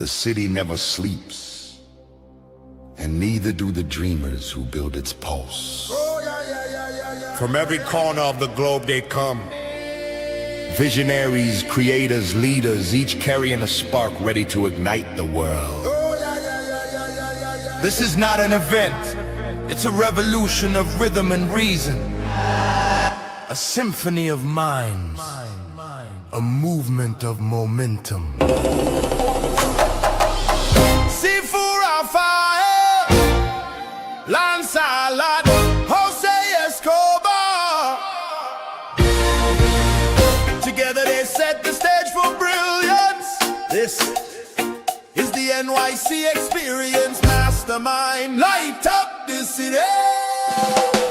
The city never sleeps, and neither do the dreamers who build its pulse. From every corner of the globe they come. Visionaries, creators, leaders, each carrying a spark ready to ignite the world. This is not an event, it's a revolution of rhythm and reason. A symphony of minds, a movement of momentum. Sifu Rafael, Lancelot, Escobar. Together they set the stage for brilliance. This is the NYC Experience Mastermind. Light up the city.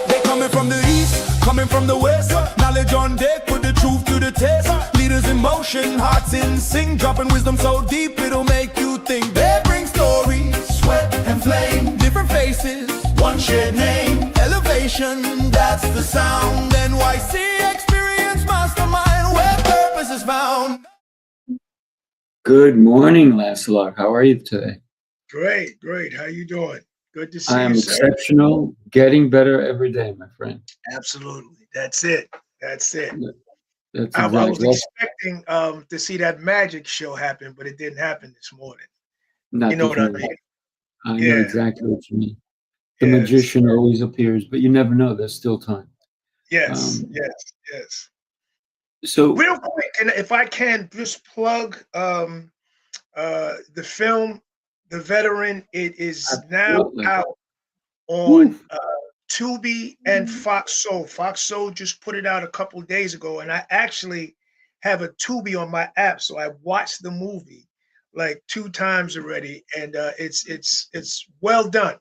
They coming from the east, coming from the west. Knowledge on deck, put the truth to the test. Leaders in motion, hearts in sync, dropping wisdom so deep it'll make you think. They bring stories, sweat and flame, different faces, one shared name. Elevation, that's the sound. NYC Experience Mastermind, where purpose is found. Good morning, Lancelot. How are you today? Great, great. How you doing? Good to see I am you, sir. exceptional, getting better every day, my friend. Absolutely. That's it. That's it. That's I was exactly expecting to see that magic show happen, but it didn't happen this morning. not You know the what I thing. mean? I know Yeah. exactly what you mean. The Yes. magician always appears, but you never know. There's still time. Yes. Um, Yes. So, Real quick, and if I can just plug the film, The Veteran. It is now absolutely. out on Woo. Tubi and Fox Soul. Fox Soul just put it out a couple days ago, and I actually have a Tubi on my app, so I watched the movie like 2 times already, and it's well done.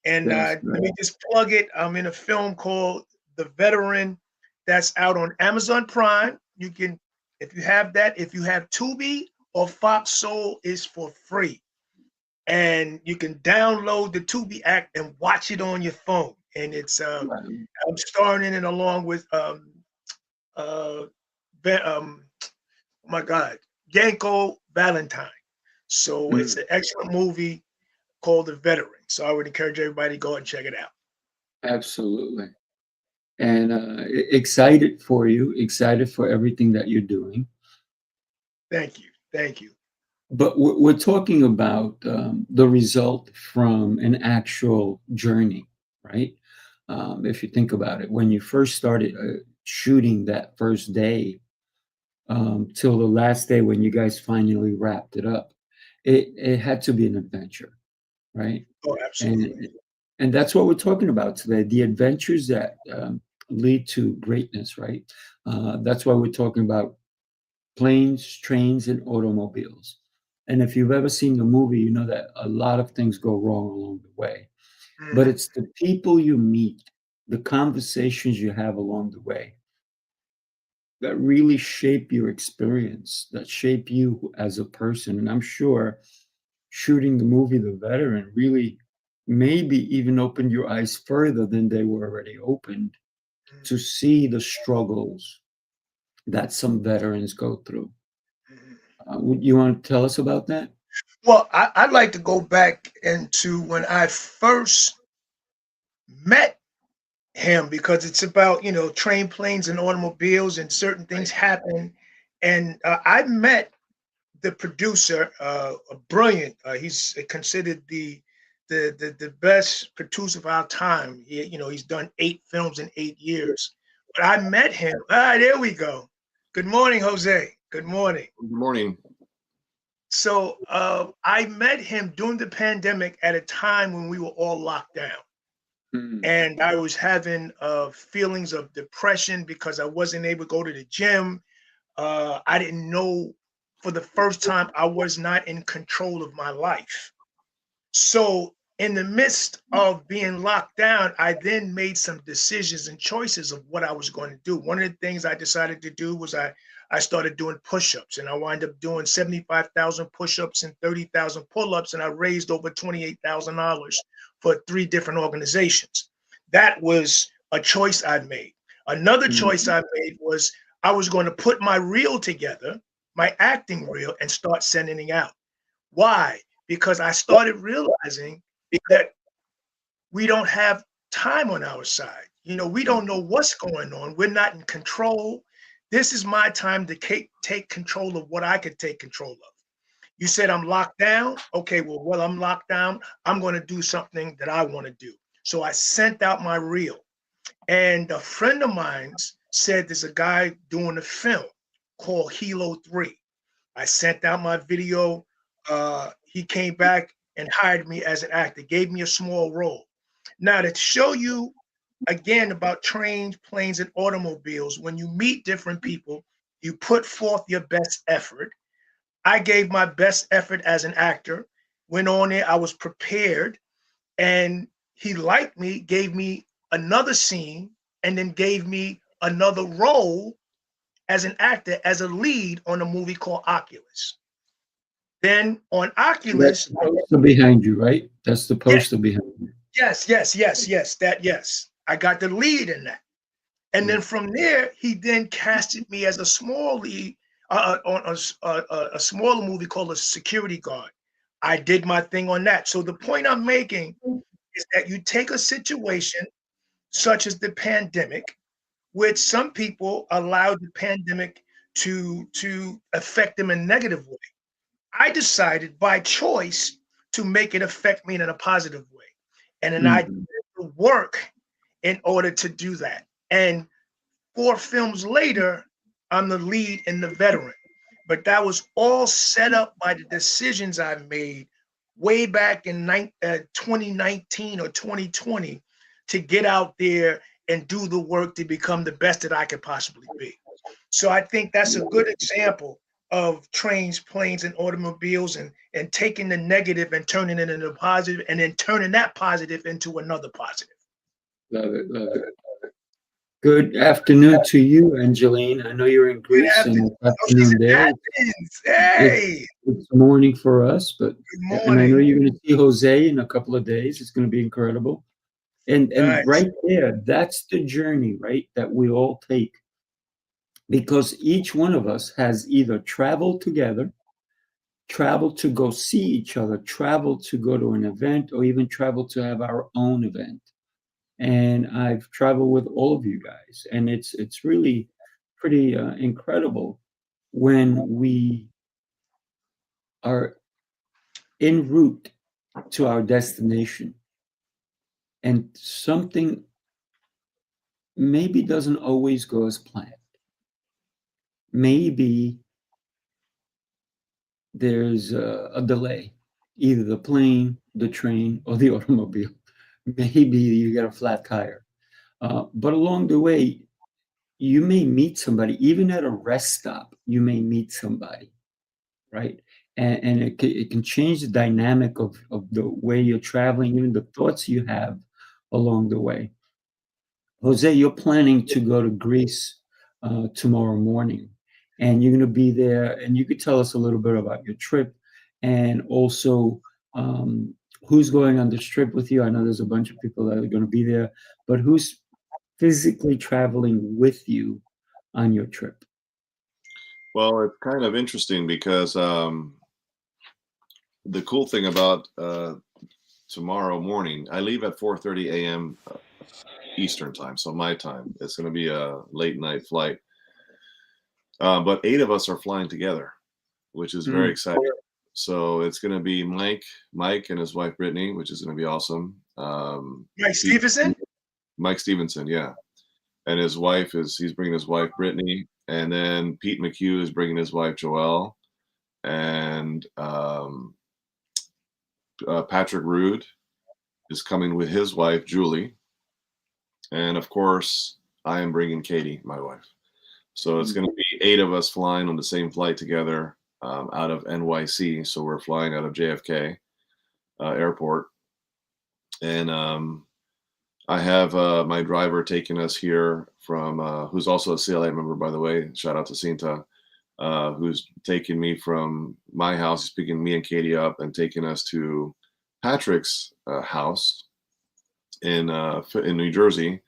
And That's let great. me just plug it. I'm in a film called The Veteran that's out on Amazon Prime. You can, if you have that, if you have Tubi or Fox Soul, is for free. And you can download the Tubi app and watch it on your phone. And it's I'm starring in it along with oh my God, Yanko Valentine. So it's an excellent movie called The Veteran. So I would encourage everybody to go and check it out. Absolutely. And excited for you, excited for everything that you're doing. Thank you. Thank you. But we're talking about the result from an actual journey, right? If you think about it, when you first started shooting that first day till the last day when you guys finally wrapped it up, it had to be an adventure, right? Oh, absolutely. And that's what we're talking about today, the adventures that lead to greatness, right? That's why we're talking about planes, trains, and automobiles. And if you've ever seen the movie, you know that a lot of things go wrong along the way. But it's the people you meet, the conversations you have along the way that really shape your experience, that shape you as a person. And I'm sure shooting the movie The Veteran really maybe even opened your eyes further than they were already opened to see the struggles that some veterans go through. You want to tell us about that? Well, I'd like to go back into when I first met him, because it's about, train, planes, and automobiles, and certain things happen. And I met the producer, a brilliant. He's considered the best producer of our time. He's done 8 films in 8 years. But I met him. There we go. Good morning, Jose. Good morning. Good morning. So I met him during the pandemic at a time when we were all locked down. And I was having feelings of depression because I wasn't able to go to the gym. I didn't know, for the first time, I was not in control of my life. So in the midst of being locked down, I then made some decisions and choices of what I was going to do. One of the things I decided to do was I started doing push-ups, and I wound up doing 75,000 push-ups and 30,000 pull-ups, and I raised over $28,000 for 3 different organizations. That was a choice I made. Another choice I made was I was going to put my reel together, my acting reel, and start sending it out. Why? Because I started realizing that we don't have time on our side. You know, we don't know what's going on. We're not in control. This is my time to take control of what I could take control of. You said I'm locked down. Okay, well, while I'm locked down, I'm going to do something that I want to do. So I sent out my reel. And a friend of mine said there's a guy doing a film called Hilo 3. I sent out my video. He came back and hired me as an actor, gave me a small role. Now, to show you again about trains, planes, and automobiles, when you meet different people, you put forth your best effort. I gave my best effort as an actor, went on there, I was prepared, and he liked me, gave me another scene, and then gave me another role as an actor, as a lead on a movie called Oculus. Then on Oculus— That's the poster behind you, right? That's the poster behind you. Yes, yes. I got the lead in that. And then from there, he then casted me as a small lead on a smaller movie called A Security Guard. I did my thing on that. So the point I'm making is that you take a situation such as the pandemic, which some people allowed the pandemic to affect them in a negative way. I decided by choice to make it affect me in a positive way. And then I did the work in order to do that. And 4 films later, I'm the lead and the veteran. But that was all set up by the decisions I made way back in 2019 or 2020 to get out there and do the work to become the best that I could possibly be. So I think that's a good example of trains, planes, and automobiles, and taking the negative and turning it into positive, and then turning that positive into another positive. Love it, love it. Good afternoon to you, Angeline. I know you're in Greece, and afternoon there. Hey, it's morning for us, but good morning. And I know you're going to see Jose in a couple of days. It's going to be incredible. And Nice. right there, that's the journey, right, that we all take. Because each one of us has either traveled together, traveled to go see each other, traveled to go to an event, or even traveled to have our own event. And I've traveled with all of you guys, and it's really pretty incredible when we are en route to our destination and something maybe doesn't always go as planned. Maybe there's a delay, either the plane, the train, or the automobile. Maybe you get a flat tire. But along the way, you may meet somebody, even at a rest stop, you may meet somebody, right? And it can change the dynamic of the way you're traveling, even the thoughts you have along the way. Jose, you're planning to go to Greece tomorrow morning, and you're going to be there, and you could tell us a little bit about your trip, and also who's going on this trip with you. I know there's a bunch of people that are going to be there, but who's physically traveling with you on your trip? Well, it's kind of interesting because the cool thing about tomorrow morning, I leave at 4:30 a.m. Eastern time, so my time. It's going to be a late night flight. But 8 of us are flying together, which is very exciting. So it's going to be Mike and his wife Brittany, which is going to be awesome. Mike Stevenson? Mike Stevenson, yeah. And his wife he's bringing his wife Brittany, and then Pete McHugh is bringing his wife Joelle, and Patrick Rude is coming with his wife Julie, and of course I am bringing Katie, my wife. So it's going to be 8 of us flying on the same flight together out of NYC. So we're flying out of JFK airport, and I have my driver taking us here from, who's also a CLA member, by the way. Shout out to Cinta, who's taking me from my house. He's picking me and Katie up and taking us to Patrick's house in New Jersey.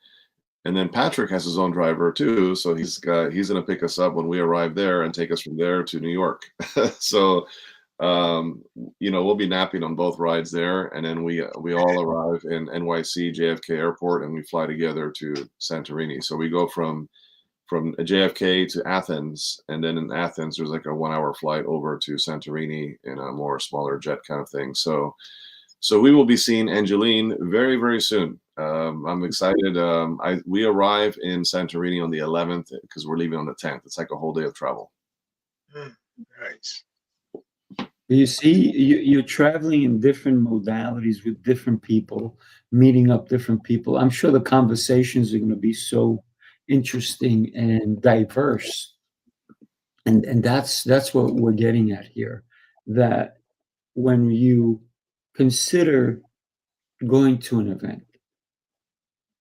And then Patrick has his own driver too, so he's going to pick us up when we arrive there and take us from there to New York. So We'll be napping on both rides there, and then we all arrive in NYC JFK Airport, and we fly together to Santorini. So we go from JFK to Athens, and then in Athens there's like a 1-hour flight over to Santorini in a more smaller jet kind of thing. So we will be seeing Angeline very, very soon. I'm excited. We arrive in Santorini on the 11th because we're leaving on the 10th. It's like a whole day of travel. Nice. You see, you're traveling in different modalities with different people, meeting up different people. I'm sure the conversations are going to be so interesting and diverse. And that's what we're getting at here, that when you consider going to an event,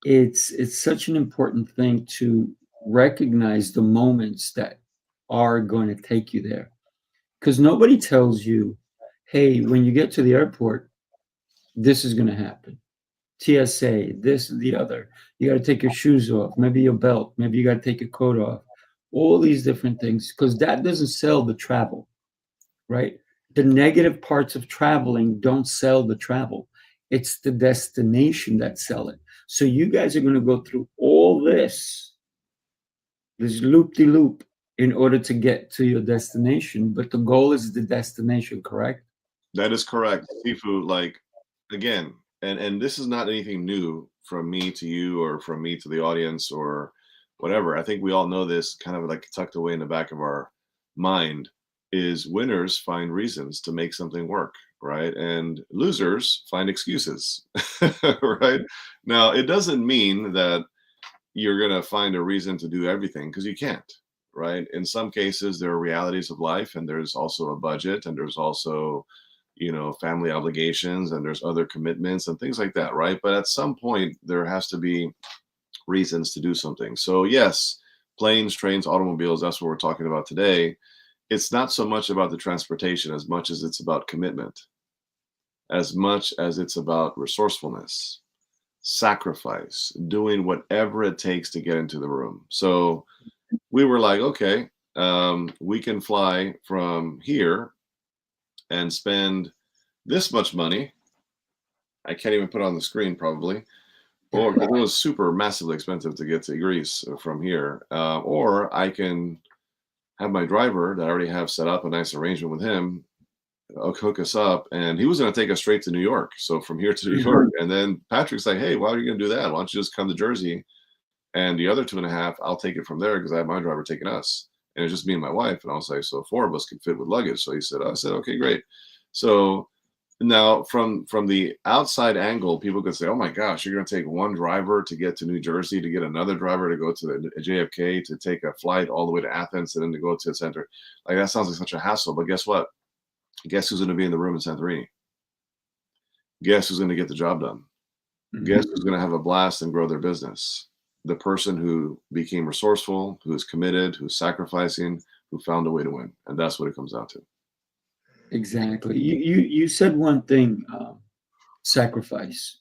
it's such an important thing to recognize the moments that are going to take you there. Because nobody tells you, hey, when you get to the airport, this is going to happen. TSA, this, the other. You got to take your shoes off, maybe your belt, maybe you got to take your coat off. All these different things, because that doesn't sell the travel, right? The negative parts of traveling don't sell the travel. It's the destination that sell it. So you guys are going to go through all this loop-de-loop in order to get to your destination, but the goal is the destination, correct? That is correct. Sifu, like, again, and this is not anything new from me to you or from me to the audience or whatever. I think we all know this kind of like tucked away in the back of our mind, is winners find reasons to make something work, right? And losers find excuses, right? Now, it doesn't mean that you're going to find a reason to do everything, because you can't, right? In some cases, there are realities of life, and there's also a budget, and there's also, family obligations, and there's other commitments and things like that, right? But at some point, there has to be reasons to do something. So yes, planes, trains, automobiles, that's what we're talking about today. It's not so much about the transportation as much as it's about commitment, as much as it's about resourcefulness, sacrifice, doing whatever it takes to get into the room. So we were like, okay, we can fly from here and spend this much money. I can't even put it on the screen probably, or it was super massively expensive to get to Greece from here. Or I can have my driver that I already have set up a nice arrangement with him, hook us up, and he was going to take us straight to New York. So from here to New York, and then Patrick's like, hey, why are you going to do that? Why don't you just come to Jersey, and the other 2.5, I'll take it from there because I have my driver taking us. And it's just me and my wife. And I was like, so 4 of us can fit with luggage. So I said, okay, great. So now from the outside angle, people could say, oh my gosh, you're going to take one driver to get to New Jersey, to get another driver to go to the JFK, to take a flight all the way to Athens, and then to go to the center. Like, that sounds like such a hassle. But guess what? Guess who's going to be in the room in Santorini? Guess who's going to get the job done? Guess who's going to have a blast and grow their business? The person who became resourceful, who is committed, who's sacrificing, who found a way to win. And that's what it comes down to. Exactly. You said one thing, sacrifice.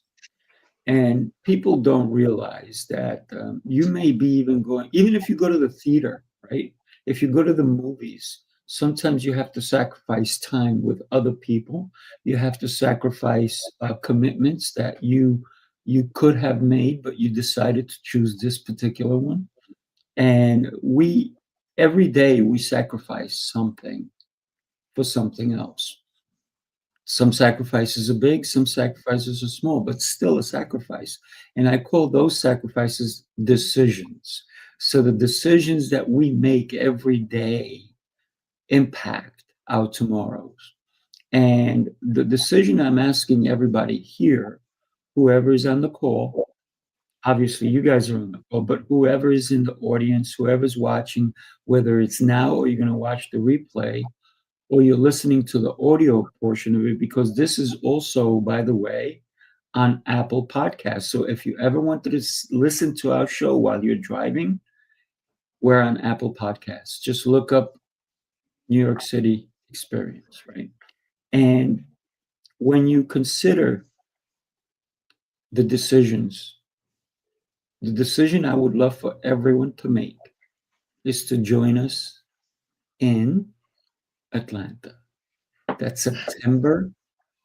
And people don't realize that you may be even if you go to the theater, right? If you go to the movies, sometimes you have to sacrifice time with other people. You have to sacrifice commitments that you could have made, but you decided to choose this particular one. And every day we sacrifice something for something else. Some sacrifices are big, some sacrifices are small, but still a sacrifice. And I call those sacrifices decisions. So the decisions that we make every day impact our tomorrows. And the decision I'm asking everybody here, whoever is on the call, obviously you guys are on the call, but whoever is in the audience, whoever's watching, whether it's now or you're going to watch the replay, or you're listening to the audio portion of it, because this is also, by the way, on Apple Podcasts. So if you ever wanted to listen to our show while you're driving, we're on Apple Podcasts. Just look up New York City Experience, right? And when you consider the decision I would love for everyone to make is to join us in Atlanta. That's September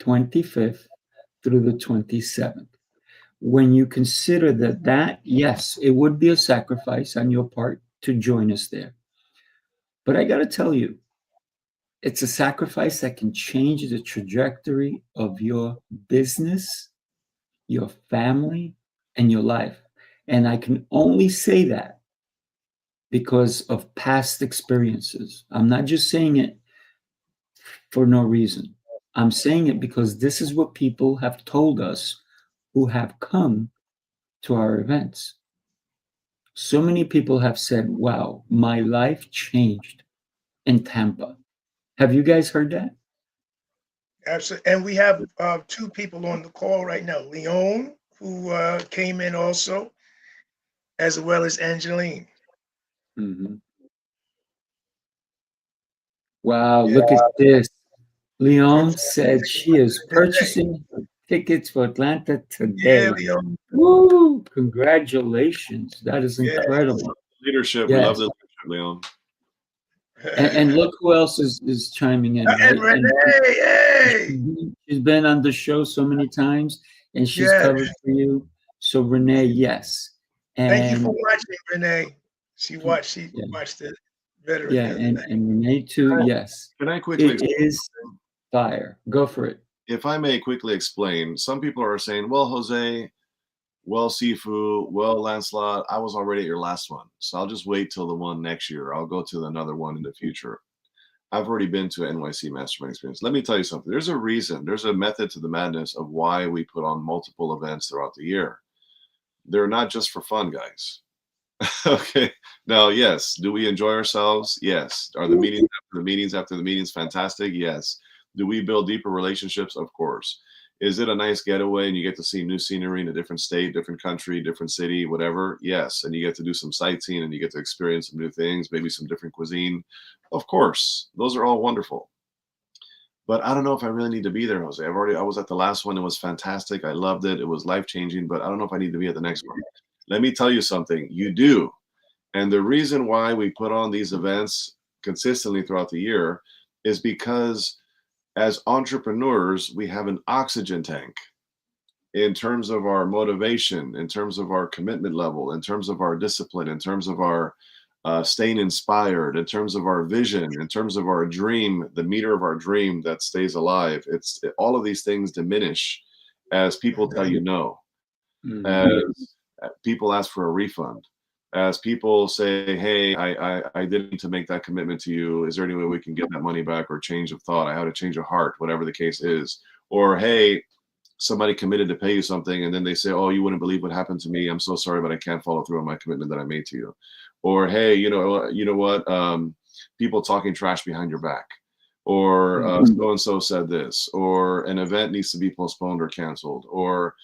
25th through the 27th. When you consider that, yes, it would be a sacrifice on your part to join us there. But I got to tell you, it's a sacrifice that can change the trajectory of your business, your family, and your life. And I can only say that because of past experiences. I'm not just saying it for no reason. I'm saying it because this is what people have told us who have come to our events. So many people have said, wow, my life changed in Tampa. Have you guys heard that? Absolutely. And we have two people on the call right now. Leon, who came in also, as well as Angeline. Mm-hmm. Wow, Yeah. look at this. Leon said she is purchasing tickets for Atlanta today. Yeah, Leon. Woo! Congratulations. That is incredible. Leadership. We Yes. love the leadership, Leon. And look who else is chiming in, right? And Renee, hey! She's been on the show so many times, and she's Yes. covered for you. So Renee, yes. Thank you And for watching, Renee. She watched the veteran. yeah, the other night. and Renee too, yes. Can I quickly It is fire. Go for it. if I may quickly explain, some people are saying, well, Jose, well, Sifu, well, Lancelot, I was already at your last one. So I'll just wait till the one next year. I'll go to another one in the future. I've already been to NYC Mastermind Experience. Let me tell you something. There's a reason. There's a method to the madness of why we put on multiple events throughout the year. They're not just for fun, guys. Okay. Now, yes. Do we enjoy ourselves? Yes. Are the meetings after the meetings fantastic? Yes. Do we build deeper relationships? Of course. Is it a nice getaway and you get to see new scenery in a different state, different country, different city, whatever? Yes. And you get to do some sightseeing and you get to experience some new things, maybe some different cuisine. Of course. Those are all wonderful. But I don't know if I really need to be there, Jose. I was at the last one. It was fantastic. I loved it. It was life-changing, but I don't know if I need to be at the next one. Let me tell you something. You do. And the reason why we put on these events consistently throughout the year is because as entrepreneurs, we have an oxygen tank in terms of our motivation, in terms of our commitment level, in terms of our discipline, in terms of our staying inspired, in terms of our vision, in terms of our dream, the meter of our dream that stays alive. All of these things diminish as people tell you no, as people ask for a refund, as people say, hey, I didn't to make that commitment to you. Is there any way we can get that money back, or change of thought? I had a change of heart, whatever the case is. Or, hey, somebody committed to pay you something and then they say, oh, you wouldn't believe what happened to me. I'm so sorry, but I can't follow through on my commitment that I made to you. Or, hey, you know what? People talking trash behind your back. Or so-and-so said this. Or an event needs to be postponed or canceled. Or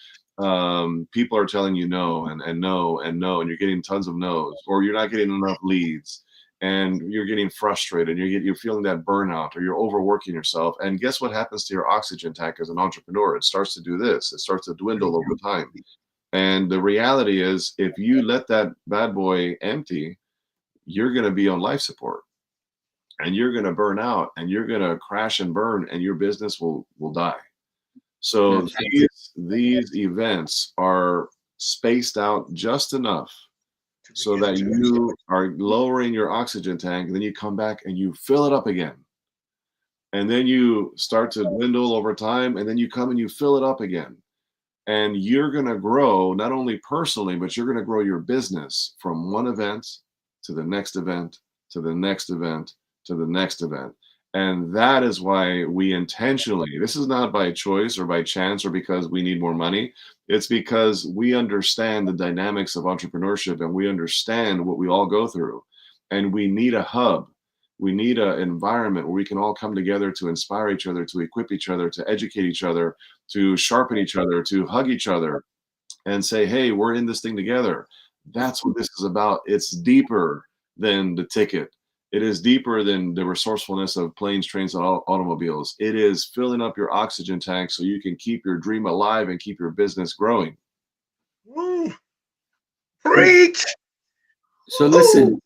people are telling you no and no and no, and you're getting tons of no's. Or you're not getting enough leads and you're getting frustrated. You're feeling that burnout, or you're overworking yourself. And guess what happens to your oxygen tank as an entrepreneur? It starts to do this. It starts to dwindle over time. And the reality is, if you let that bad boy empty, you're going to be on life support and you're going to burn out and you're going to crash and burn and your business will die. So these events are spaced out just enough so that you are lowering your oxygen tank, and then you come back and you fill it up again. And then you start to dwindle over time, and then you come and you fill it up again. And you're going to grow, not only personally, but you're going to grow your business from one event to the next event, to the next event, to the next event. And that is why we intentionally, this is not by choice or by chance or because we need more money. It's because we understand the dynamics of entrepreneurship and we understand what we all go through. And we need a hub. We need an environment where we can all come together to inspire each other, to equip each other, to educate each other, to sharpen each other, to hug each other and say, hey, we're in this thing together. That's what this is about. It's deeper than the ticket. It is deeper than the resourcefulness of planes, trains, and automobiles. It is filling up your oxygen tank so you can keep your dream alive and keep your business growing. Woo. Preach. So listen,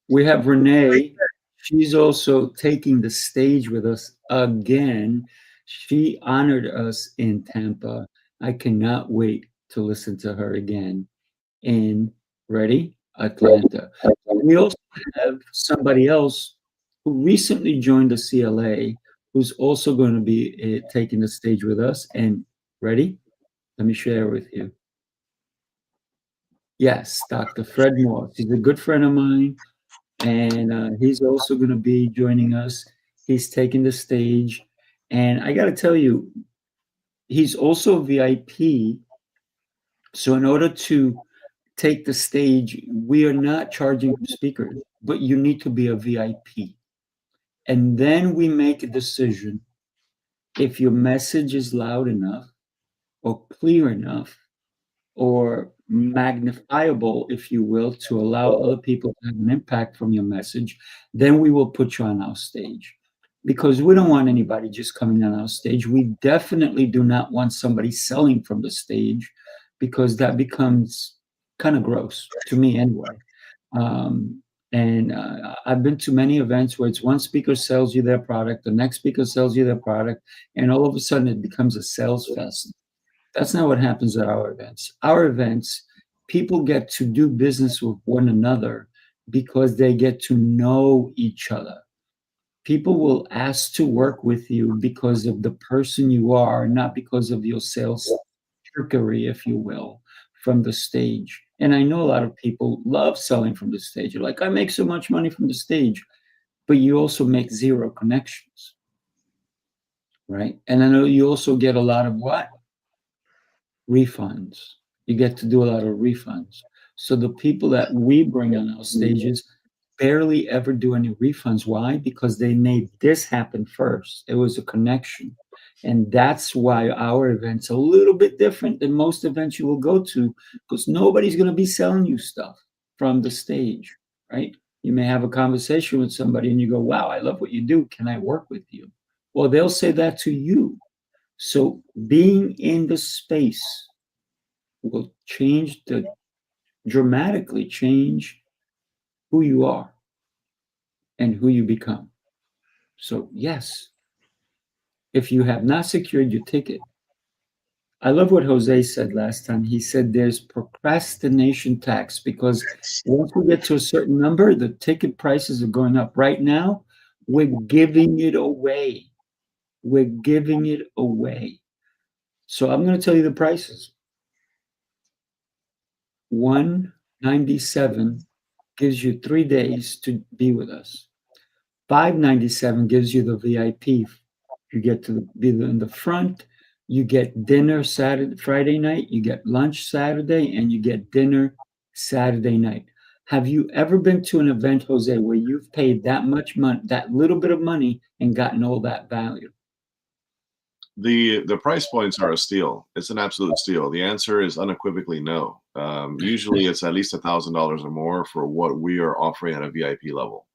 we have Renee She's also taking the stage with us again. She honored us in Tampa. I cannot wait to listen to her again in, ready, Atlanta. We also have somebody else who recently joined the CLA who's also going to be taking the stage with us. And ready? Let me share with you. Yes, Dr. Fred Moore. He's a good friend of mine, and he's also going to be joining us. He's taking the stage, and I got to tell you, he's also a VIP. So in order to take the stage, we are not charging speakers, but you need to be a VIP. And then we make a decision if your message is loud enough or clear enough or magnifiable, if you will, to allow other people to have an impact from your message, then we will put you on our stage. Because we don't want anybody just coming on our stage. We definitely do not want somebody selling from the stage, because that becomes kind of gross to me anyway. And I've been to many events where it's one speaker sells you their product, the next speaker sells you their product, and all of a sudden it becomes a sales fest. That's not what happens at our events. Our events, people get to do business with one another because they get to know each other. People will ask to work with you because of the person you are, not because of your sales trickery, if you will, from the stage. And I know a lot of people love selling from the stage. You're like, I make so much money from the stage, but you also make zero connections, right? And I know you also get a lot of what? Refunds. You get to do a lot of refunds. So the people that we bring on our stages barely ever do any refunds. Why? Because they made this happen first. It was a connection. And that's why our event's a little bit different than most events you will go to, because nobody's going to be selling you stuff from the stage, right? You may have a conversation with somebody and you go, wow, I love what you do. Can I work with you? Well, they'll say that to you. So being in the space will dramatically change who you are and who you become. So yes, if you have not secured your ticket, I love what Jose said last time. He said there's procrastination tax, because once we get to a certain number, the ticket prices are going up. Right now, we're giving it away. We're giving it away. So I'm going to tell you the prices. $197 gives you 3 days to be with us. $597 gives you the VIP. You get to be in the front. You get dinner Friday night. You get lunch Saturday, and you get dinner Saturday night. Have you ever been to an event, Jose, where you've paid that much money, that little bit of money, and gotten all that value? The price points are a steal. It's an absolute steal. The answer is unequivocally no. Usually it's at least $1,000 or more for what we are offering at a VIP level,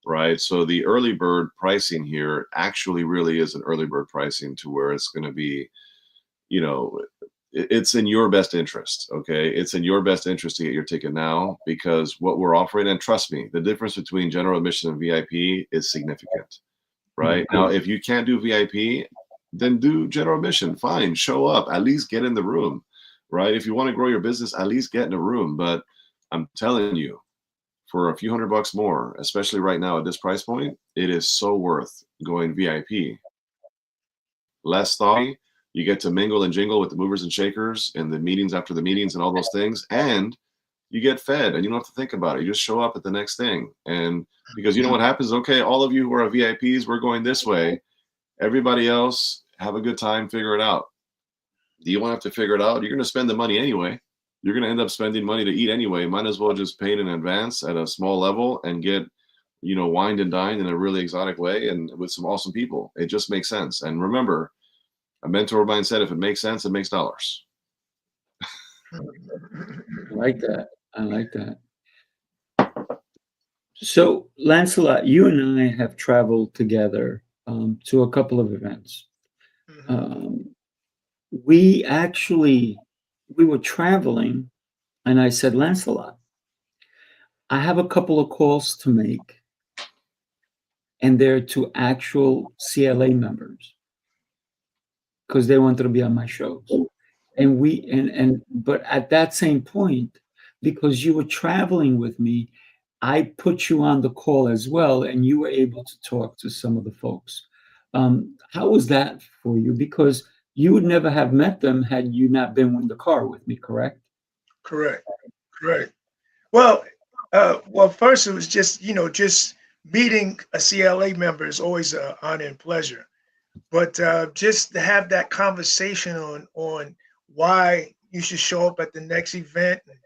right? So the early bird pricing here actually really is an early bird pricing, to where it's going to be, it's in your best interest. Okay. It's in your best interest to get your ticket now, because what we're offering, and trust me, the difference between general admission and VIP is significant, right? Now, if you can't do VIP, then do general admission. Fine, show up, at least get in the room, right? If you want to grow your business, at least get in a room. But I'm telling you, for a few $100 more, especially right now at this price point, it is so worth going VIP. Less thought, you get to mingle and jingle with the movers and shakers and the meetings after the meetings and all those things, and you get fed, and you don't have to think about it. You just show up at the next thing. And because you know what happens? Okay, all of you who are VIPs, we're going this way. Everybody else, have a good time, figure it out. You won't have to figure it out. You're going to spend the money anyway. You're going to end up spending money to eat anyway. Might as well just pay it in advance at a small level and get, wined and dined in a really exotic way and with some awesome people. It just makes sense. And remember, a mentor of mine said, if it makes sense, it makes dollars. I like that. I like that. So, Lancelot, you and I have traveled together to a couple of events. We were traveling, and I said, Lancelot, I have a couple of calls to make. and they're to actual CLA members because they wanted to be on my shows. And but at that same point, because you were traveling with me, I put you on the call as well, and you were able to talk to some of the folks. How was that for you? Because you would never have met them had you not been in the car with me, correct? Correct. Correct. Well, well, first it was just, just meeting a CLA member is always an honor and pleasure. But just to have that conversation on why you should show up at the next event, and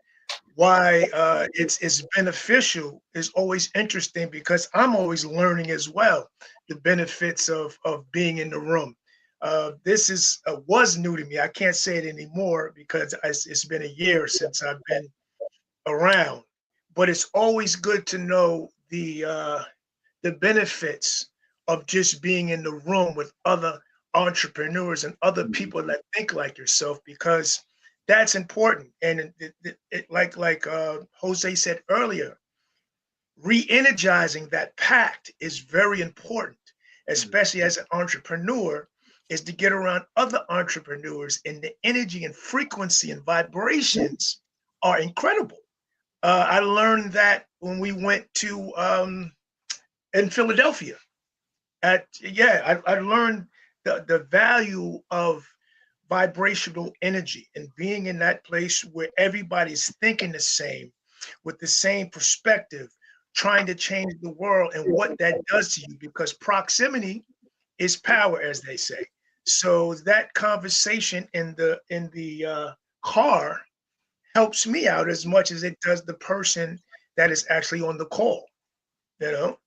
why it's beneficial is always interesting because I'm always learning as well the benefits of being in the room. This is was new to me. I can't say it anymore because it's been a year since I've been around, but it's always good to know the benefits of just being in the room with other entrepreneurs and other people that think like yourself, because that's important. And like Jose said earlier, re-energizing that pact is very important, especially as an entrepreneur, is to get around other entrepreneurs, and the energy and frequency and vibrations are incredible. I learned that when we went to in Philadelphia. I learned the value of vibrational energy and being in that place where everybody's thinking the same, with the same perspective, trying to change the world, and what that does to you, because proximity is power, as they say. So that conversation in the car helps me out as much as it does the person that is actually on the call, you know?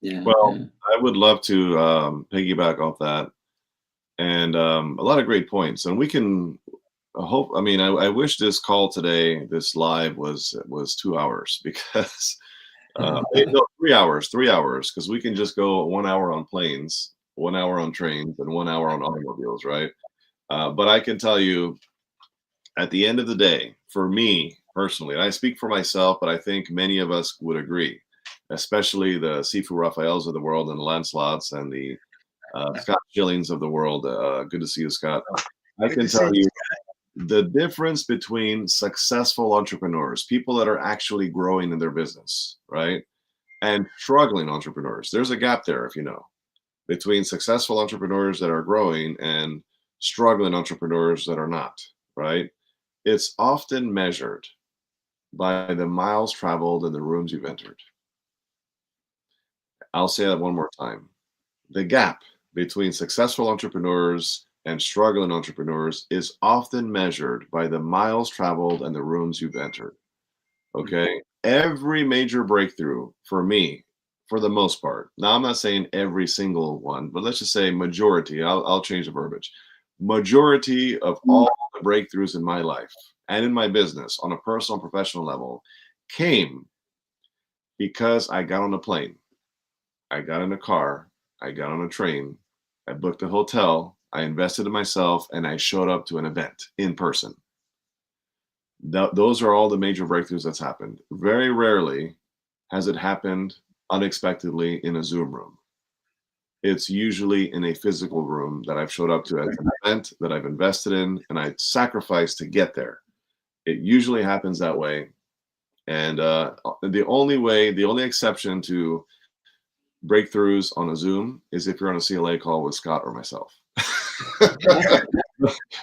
Yeah. Well, Yeah. I would love to piggyback off that, and a lot of great points. And we can hope. I mean, I wish this call today, this live, was 2 hours because no, 3 hours, 3 hours, because we can just go 1 hour on planes, 1 hour on trains, and 1 hour on automobiles, right? But I can tell you, at the end of the day, for me personally, and I speak for myself, but I think many of us would agree, especially the Sifu Rafaels of the world and the Lancelots and the Scott Schillings of the world. Good to see you, Scott. I Good can to see tell you. you the difference between successful entrepreneurs, people that are actually growing in their business, right? And struggling entrepreneurs. There's a gap there, if you know, between successful entrepreneurs that are growing and struggling entrepreneurs that are not, right? It's often measured by the miles traveled and the rooms you've entered. I'll say that one more time. The gap between successful entrepreneurs and struggling entrepreneurs is often measured by the miles traveled and the rooms you've entered. Okay. Every major breakthrough for me, for the most part, now I'm not saying every single one, but let's just say majority, I'll change the verbiage. Majority of all the breakthroughs in my life and in my business on a personal and professional level came because I got on a plane, I got in a car, I got on a train, I booked a hotel, I invested in myself, and I showed up to an event in person. Those are all the major breakthroughs that's happened. Very rarely has it happened unexpectedly in a Zoom room. It's usually in a physical room that I've showed up to as an event that I've invested in and I sacrificed to get there. It usually happens that way. And the only exception to breakthroughs on a Zoom is if you're on a CLA call with Scott or myself.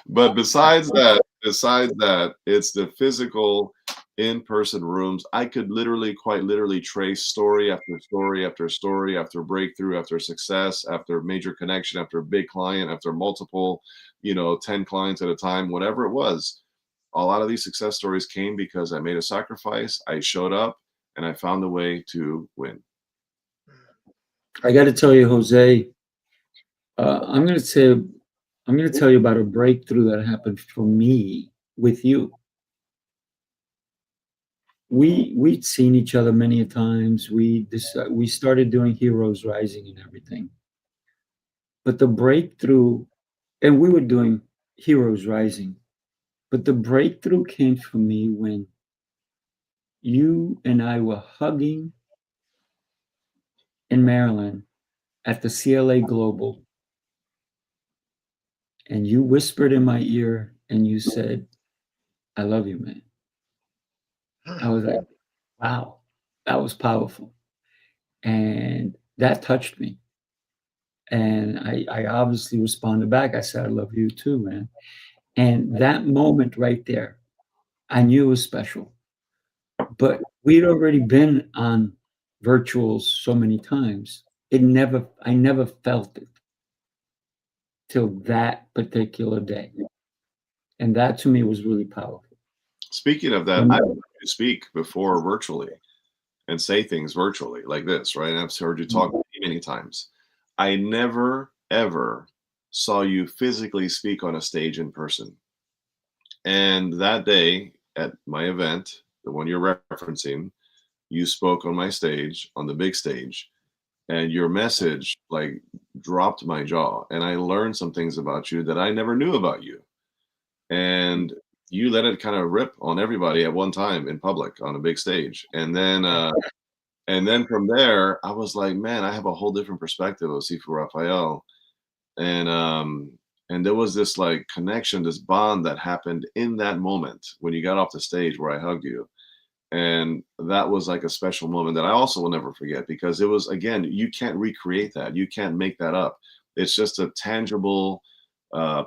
But besides that, it's the physical in-person rooms. I could quite literally trace story after story after story after breakthrough, after success, after major connection, after a big client, after multiple, 10 clients at a time, whatever it was. A lot of these success stories came because I made a sacrifice, I showed up, and I found a way to win. I got to tell you, Jose, I'm going to tell you about a breakthrough that happened for me with you. We'd seen each other many a times. We started doing Heroes Rising and everything. But the breakthrough, and we were doing Heroes Rising, but the breakthrough came for me when you and I were hugging in Maryland at the CLA Global, and you whispered in my ear and you said, "I love you, man." I was like, wow, that was powerful. And that touched me. And I obviously responded back. I said, "I love you too, man." And that moment right there, I knew it was special. But we'd already been on virtuals so many times. I never felt it till that particular day. And that to me was really powerful. Speaking of that, I've heard you speak before virtually and say things virtually like this, right? And I've heard you talk many times. I never, ever saw you physically speak on a stage in person. And that day at my event, the one you're referencing, you spoke on my stage, on the big stage, and your message like dropped my jaw. And I learned some things about you that I never knew about you. And you let it kind of rip on everybody at one time in public on a big stage. And then from there, I was like, man, I have a whole different perspective of Sifu Rafael. And there was this like connection, this bond that happened in that moment when you got off the stage where I hugged you. And that was like a special moment that I also will never forget, because it was, again, you can't recreate that. You can't make that up. It's just a tangible,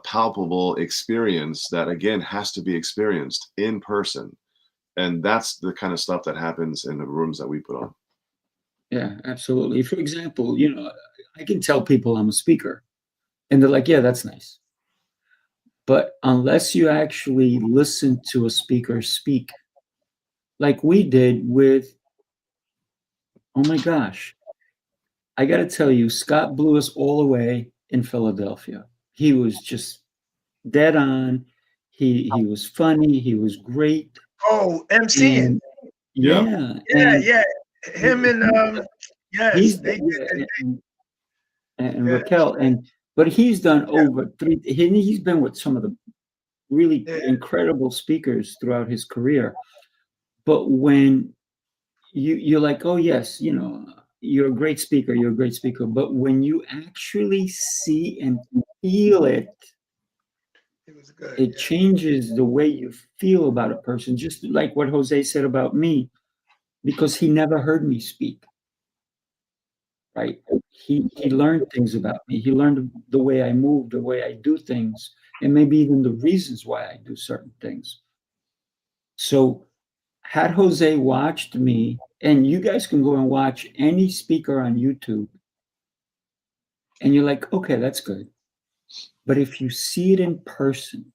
palpable experience that, again, has to be experienced in person. And that's the kind of stuff that happens in the rooms that we put on. Yeah, absolutely. For example, I can tell people I'm a speaker and they're like, yeah, that's nice. But unless you actually listen to a speaker speak, like we did with, oh my gosh, I got to tell you, Scott blew us all away in Philadelphia. He was just dead on. He was funny. He was great. Oh, MCing. And, yeah. Yeah. Him and yes, they did. And Raquel, but he's done over he's been with some of the really incredible speakers throughout his career. But when you're like, oh yes, you're a great speaker, but when you actually see and feel it, it was good. It changes the way you feel about a person, just like what Jose said about me, because he never heard me speak. Right? He learned things about me. He learned the way I move, the way I do things, and maybe even the reasons why I do certain things. So had Jose watched me, and you guys can go and watch any speaker on YouTube, and you're like, okay, that's good. But if you see it in person,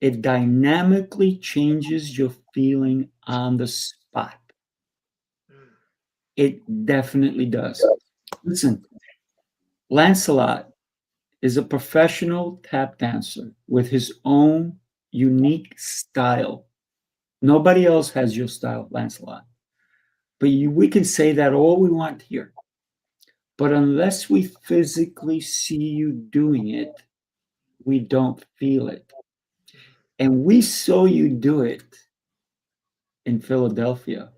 it dynamically changes your feeling on the spot. It definitely does. Listen, Lancelot is a professional tap dancer with his own unique style. Nobody else has your style, Lancelot. But we can say that all we want here. But unless we physically see you doing it, we don't feel it. And we saw you do it in Philadelphia.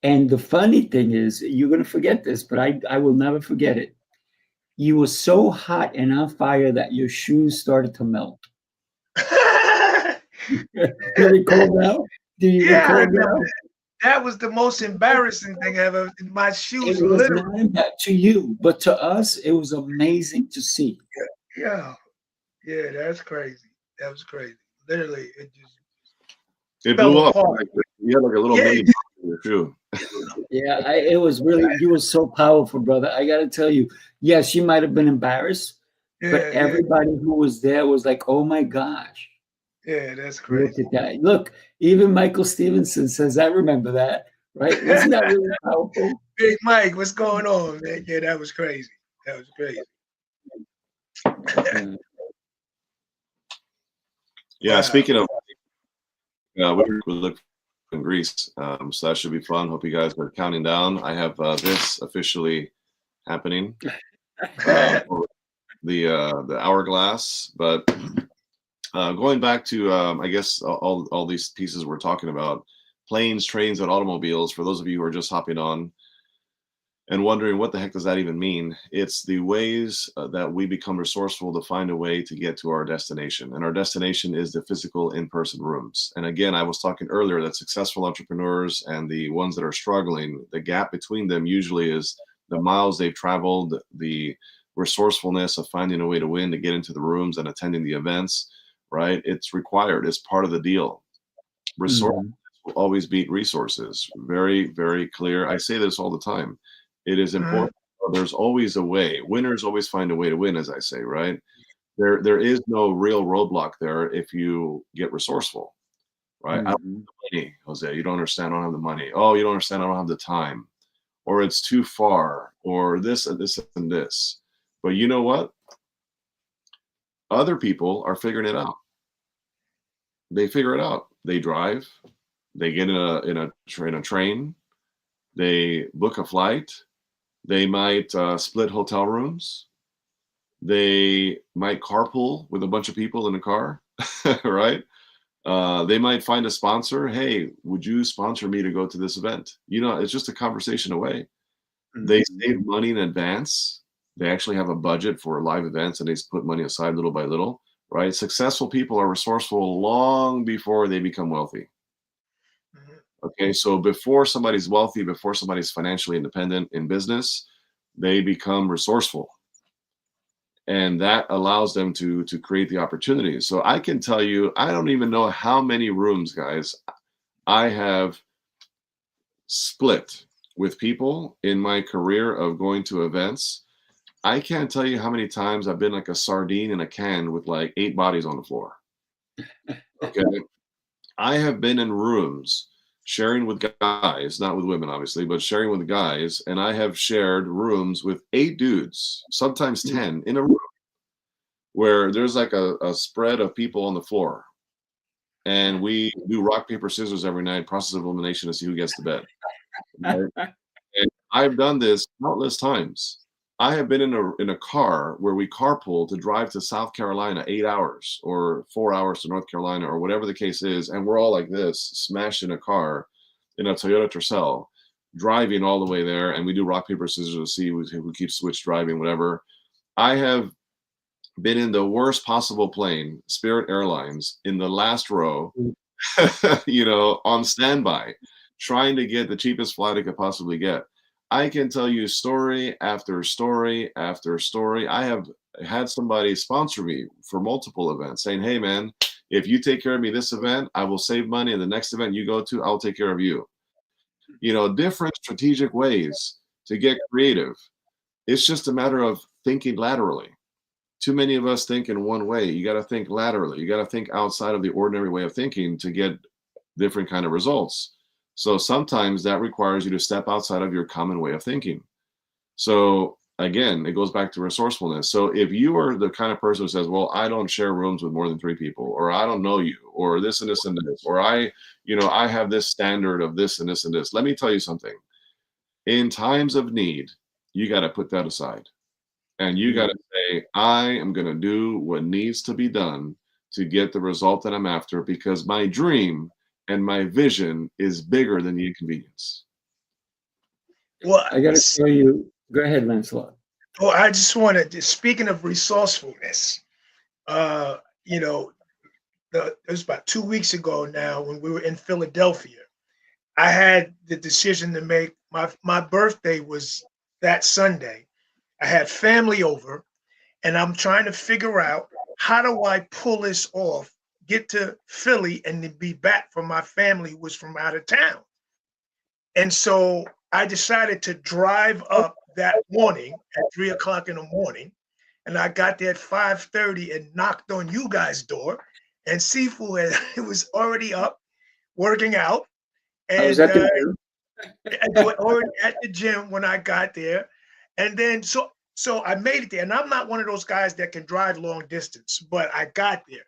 And the funny thing is, you're going to forget this, but I will never forget it. You were so hot and on fire that your shoes started to melt. Do you recall that? Do you recall that? That was the most embarrassing thing ever. My shoes It was literally. not that to you, but to us, it was amazing to see. Yeah, that's crazy. That was crazy. Literally, it blew up. You had like a little mini in your shoe. Yeah, it was really, you were so powerful, brother. I got to tell you, yes, you might have been embarrassed, but everybody who was there was like, oh my gosh. Yeah, that's crazy. Look at that. Look, even Michael Stevenson says, I remember that, right? Wasn't that really powerful? Big Mike, what's going on, man? Yeah, that was crazy. That was crazy. Yeah, wow. Speaking of, we look in Greece, so that should be fun. Hope you guys are counting down. I have this officially happening, the hourglass. But going back to, I guess all these pieces we're talking about, planes, trains, and automobiles. For those of you who are just hopping on, and wondering what the heck does that even mean. It's the ways that we become resourceful to find a way to get to our destination. And our destination is the physical in-person rooms. And again, I was talking earlier that successful entrepreneurs and the ones that are struggling, the gap between them usually is the miles they've traveled, the resourcefulness of finding a way to win, to get into the rooms and attending the events, right? It's required. It's part of the deal. Resource will always beat resources. Very, very clear. I say this all the time. It is important. There's always a way. Winners always find a way to win, as I say, right? There is no real roadblock there if you get resourceful, right? I don't have the money, Jose. You don't understand. I don't have the money. Oh, you don't understand. I don't have the time, or it's too far, or this and this and this. But you know what? Other people are figuring it out. They figure it out. They drive. They get in a train. They book a flight. They might split hotel rooms. They might carpool with a bunch of people in a car, right? They might find a sponsor. Hey, would you sponsor me to go to this event? You know, it's just a conversation away. They save money in advance. They actually have a budget for live events, and they put money aside little by little, right? Successful people are resourceful long before they become wealthy. Okay, so before somebody's wealthy, before somebody's financially independent in business, they become resourceful. And that allows them to create the opportunities. So I can tell you, I don't even know how many rooms, guys, I have split with people in my career of going to events. I can't tell you how many times I've been like a sardine in a can with like 8 bodies on the floor. Okay. I have been in rooms sharing with guys, not with women, obviously, but sharing with guys. And I have shared rooms with 8 dudes, sometimes 10 in a room where there's like a spread of people on the floor. And we do rock, paper, scissors every night, process of elimination to see who gets to bed. Right? And I've done this countless times. I have been in a car where we carpool to drive to South Carolina 8 hours or 4 hours to North Carolina or whatever the case is. And we're all like this, smashed in a car in a Toyota Tercel, driving all the way there. And we do rock, paper, scissors to see who keeps switch driving, whatever. I have been in the worst possible plane, Spirit Airlines, in the last row, you know, on standby, trying to get the cheapest flight I could possibly get. I can tell you story after story after story. I have had somebody sponsor me for multiple events saying, hey, man, if you take care of me this event, I will save money. And the next event you go to, I'll take care of you. You know, different strategic ways to get creative. It's just a matter of thinking laterally. Too many of us think in one way. You got to think laterally. You got to think outside of the ordinary way of thinking to get different kind of results. So sometimes that requires you to step outside of your common way of thinking. So again, it goes back to resourcefulness. So if you are the kind of person who says, well, I don't share rooms with more than 3 people, or I don't know you, or this and this and this, or I have this standard of this and this and this. Let me tell you something. In times of need, you got to put that aside. And you got to say, I am going to do what needs to be done to get the result that I'm after, because my dream and my vision is bigger than the inconvenience. Well, I got to tell you, go ahead, Lancelot. Well, I just wanted to, speaking of resourcefulness, you know, it was about 2 weeks ago now when we were in Philadelphia. I had the decision to make. My birthday was that Sunday. I had family over, and I'm trying to figure out, how do I pull this off, get to Philly and then be back for my family who was from out of town. And so I decided to drive up that morning at 3 o'clock in the morning. And I got there at 5:30 and knocked on you guys' door. And Sifu was already up working out. And I was at the gym. already at the gym when I got there. And then so I made it there. And I'm not one of those guys that can drive long distance, but I got there.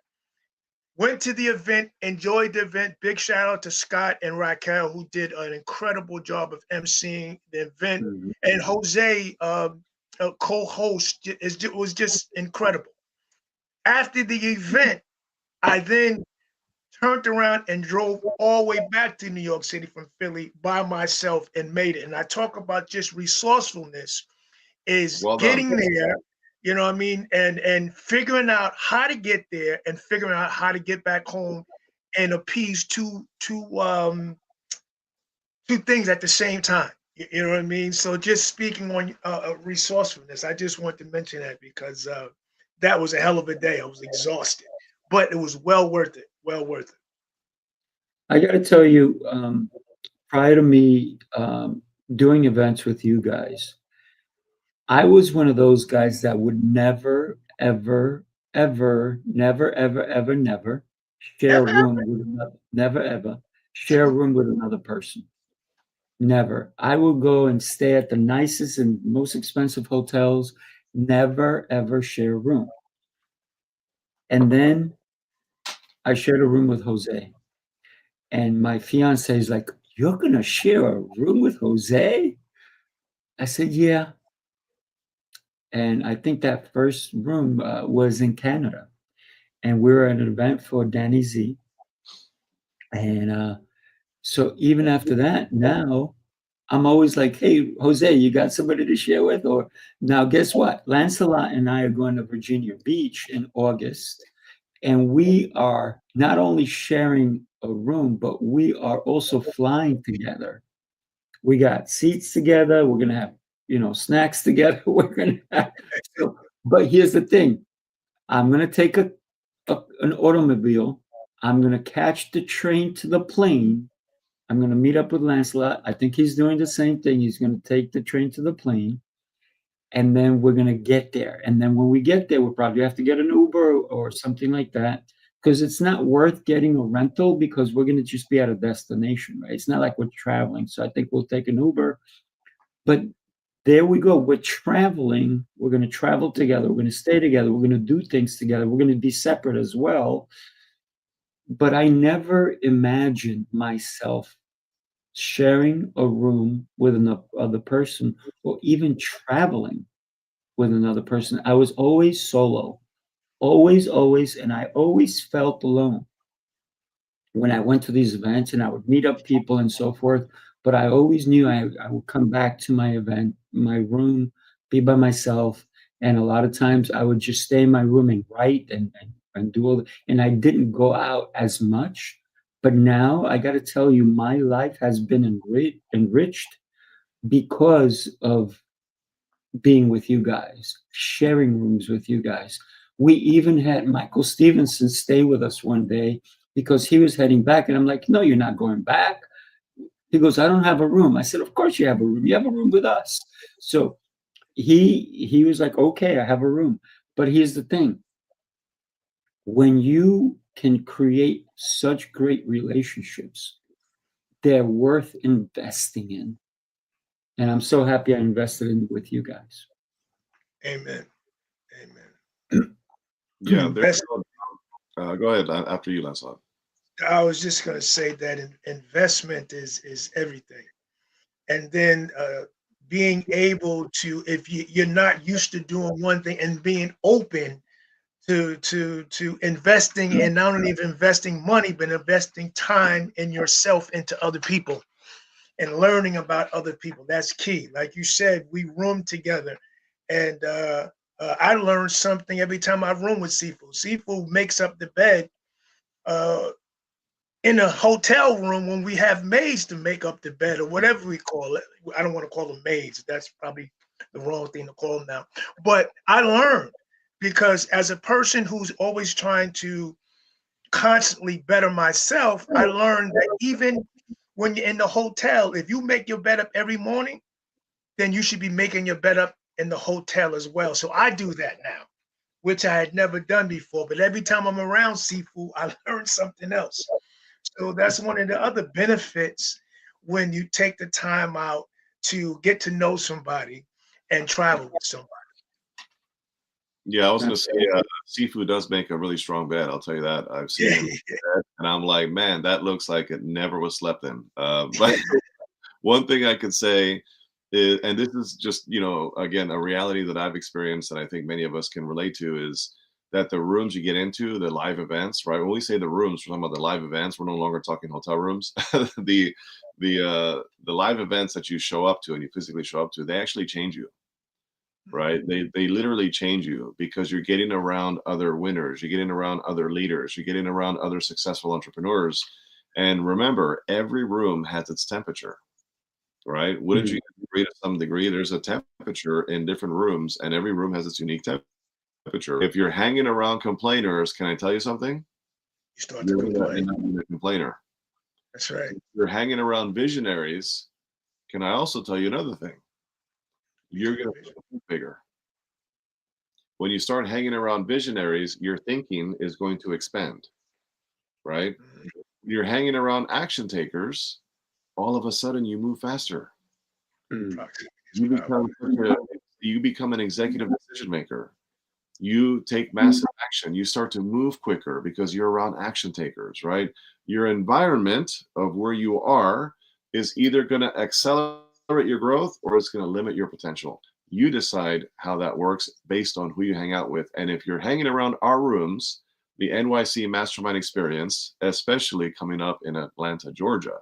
Went to the event, enjoyed the event. Big shout out to Scott and Raquel, who did an incredible job of emceeing the event. And Jose, co-host, was just incredible. After the event, I then turned around and drove all the way back to New York City from Philly by myself and made it. And I talk about just resourcefulness is Well done. getting there, you know what I mean, and figuring out how to get there and figuring out how to get back home and appease two things at the same time. You know what I mean? So just speaking on resourcefulness, I just want to mention that because that was a hell of a day. I was exhausted, but it was well worth it. Well worth it. I got to tell you, prior to me doing events with you guys, I was one of those guys that would never, ever, ever, never, ever, ever, never share a room with another, never, ever share a room with another person. Never. I would go and stay at the nicest and most expensive hotels, never, ever share a room. And then I shared a room with Jose. And my fiance is like, "You're going to share a room with Jose?" I said, "Yeah." And I think that first room was in Canada. And we were at an event for Danny Z. And so even after that, now I'm always like, "Hey, Jose, you got somebody to share with?" Or now, guess what? Lancelot and I are going to Virginia Beach in August. And we are not only sharing a room, but we are also flying together. We got seats together. We're going to have, snacks together. We're going to have, but here's the thing. I'm going to take an automobile. I'm going to catch the train to the plane. I'm going to meet up with Lancelot. I think he's doing the same thing. He's going to take the train to the plane. And then we're going to get there. And then when we get there, we'll probably have to get an Uber or something like that, because it's not worth getting a rental because we're going to just be at a destination, right? It's not like we're traveling. So I think we'll take an Uber. But there we go. We're traveling. We're going to travel together. We're going to stay together. We're going to do things together. We're going to be separate as well. But I never imagined myself sharing a room with another person or even traveling with another person. I was always solo, always, and I always felt alone when I went to these events, and I would meet up people and so forth. But I always knew I would come back to my event, my room, be by myself. And a lot of times I would just stay in my room and write and do all and I didn't go out as much. But now I got to tell you, my life has been enriched because of being with you guys, sharing rooms with you guys. We even had Michael Stevenson stay with us one day because he was heading back. And I'm like, "No, you're not going back." He goes, "I don't have a room." I said, "Of course you have a room. You have a room with us." So he was like, "Okay, I have a room." But here's the thing. When you can create such great relationships, they're worth investing in. And I'm so happy I invested in with you guys. Amen. Amen. Yeah. Go ahead after you, Lancelot. I was just going to say that investment is everything. And then being able to, if you're not used to doing one thing, and being open to investing, and not only investing money, but investing time in yourself into other people and learning about other people. That's key. Like you said, we room together, and I learned something every time I room with Sifu. Sifu makes up the bed in a hotel room when we have maids to make up the bed or whatever we call it. I don't want to call them maids. That's probably the wrong thing to call them now. But I learned, because as a person who's always trying to constantly better myself, I learned that even when you're in the hotel, if you make your bed up every morning, then you should be making your bed up in the hotel as well. So I do that now, which I had never done before. But every time I'm around Sifu, I learn something else. So that's one of the other benefits when you take the time out to get to know somebody and travel with somebody. Yeah, I was going to say, Sifu does make a really strong bed. I'll tell you that. I've seen him, and I'm like, man, that looks like it never was slept in. But one thing I could say is, and this is just, again, a reality that I've experienced, and I think many of us can relate to, is that the rooms you get into, the live events, right? When we say the rooms, we're talking about the live events. We're no longer talking hotel rooms. the live events that you show up to and you physically show up to, they actually change you, right? They literally change you because you're getting around other winners, you're getting around other leaders, you're getting around other successful entrepreneurs. And remember, every room has its temperature, right? Wouldn't you agree to some degree? There's a temperature in different rooms, and every room has its unique temperature. If you're hanging around complainers, can I tell you something? You start to complain. You're a complainer. That's right. If you're hanging around visionaries, can I also tell you another thing? You're going to think bigger. When you start hanging around visionaries, your thinking is going to expand, right? You're hanging around action takers, all of a sudden you move faster. You become an executive decision maker. You take massive action. You start to move quicker because you're around action takers, right? Your environment of where you are is either going to accelerate your growth or it's going to limit your potential. You decide how that works based on who you hang out with. And if you're hanging around our rooms, the NYC Mastermind Experience, especially coming up in Atlanta, Georgia,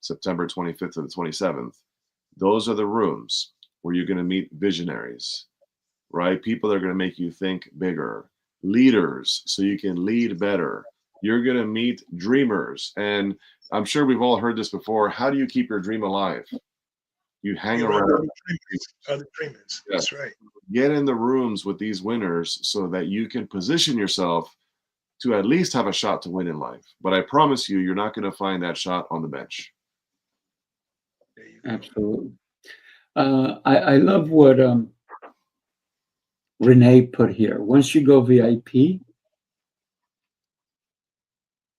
September 25th to the 27th, those are the rooms where you're going to meet visionaries, right? People that are going to make you think bigger, leaders, so you can lead better. You're going to meet dreamers. And I'm sure we've all heard this before. How do you keep your dream alive? You hang around other dreamers. Yeah. That's right. Get in the rooms with these winners so that you can position yourself to at least have a shot to win in life. But I promise you, you're not going to find that shot on the bench. Absolutely. I love what Renee put here. Once you go VIP,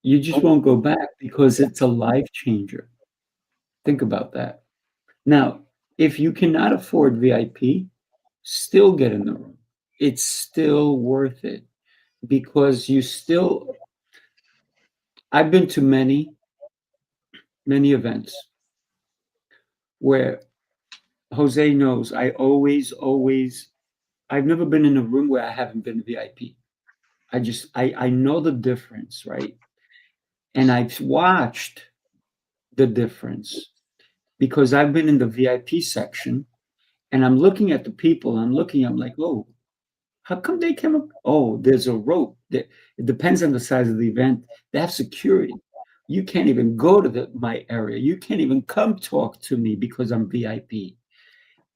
you just won't go back because it's a life changer. Think about that. Now, if you cannot afford VIP, still get in the room. It's still worth it because I've been to many events where Jose knows I've never been in a room where I haven't been VIP. I know the difference, right? And I've watched the difference because I've been in the VIP section and I'm looking at the people. I'm like, oh, how come they came up? Oh, there's a rope. It depends on the size of the event. They have security. You can't even go to my area. You can't even come talk to me because I'm VIP.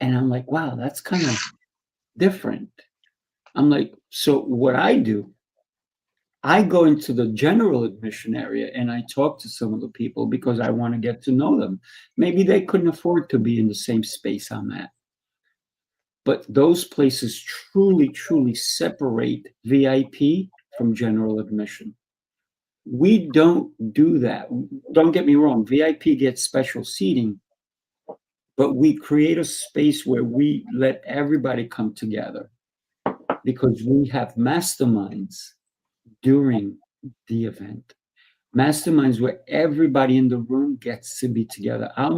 And I'm like, wow, that's kind of different. I'm like, so what I do, I go into the general admission area and I talk to some of the people because I want to get to know them. Maybe they couldn't afford to be in the same space I'm at. But those places truly, truly separate VIP from general admission. We don't do that. Don't get me wrong. VIP gets special seating, but we create a space where we let everybody come together because we have masterminds during the event. Masterminds where everybody in the room gets to be together. Our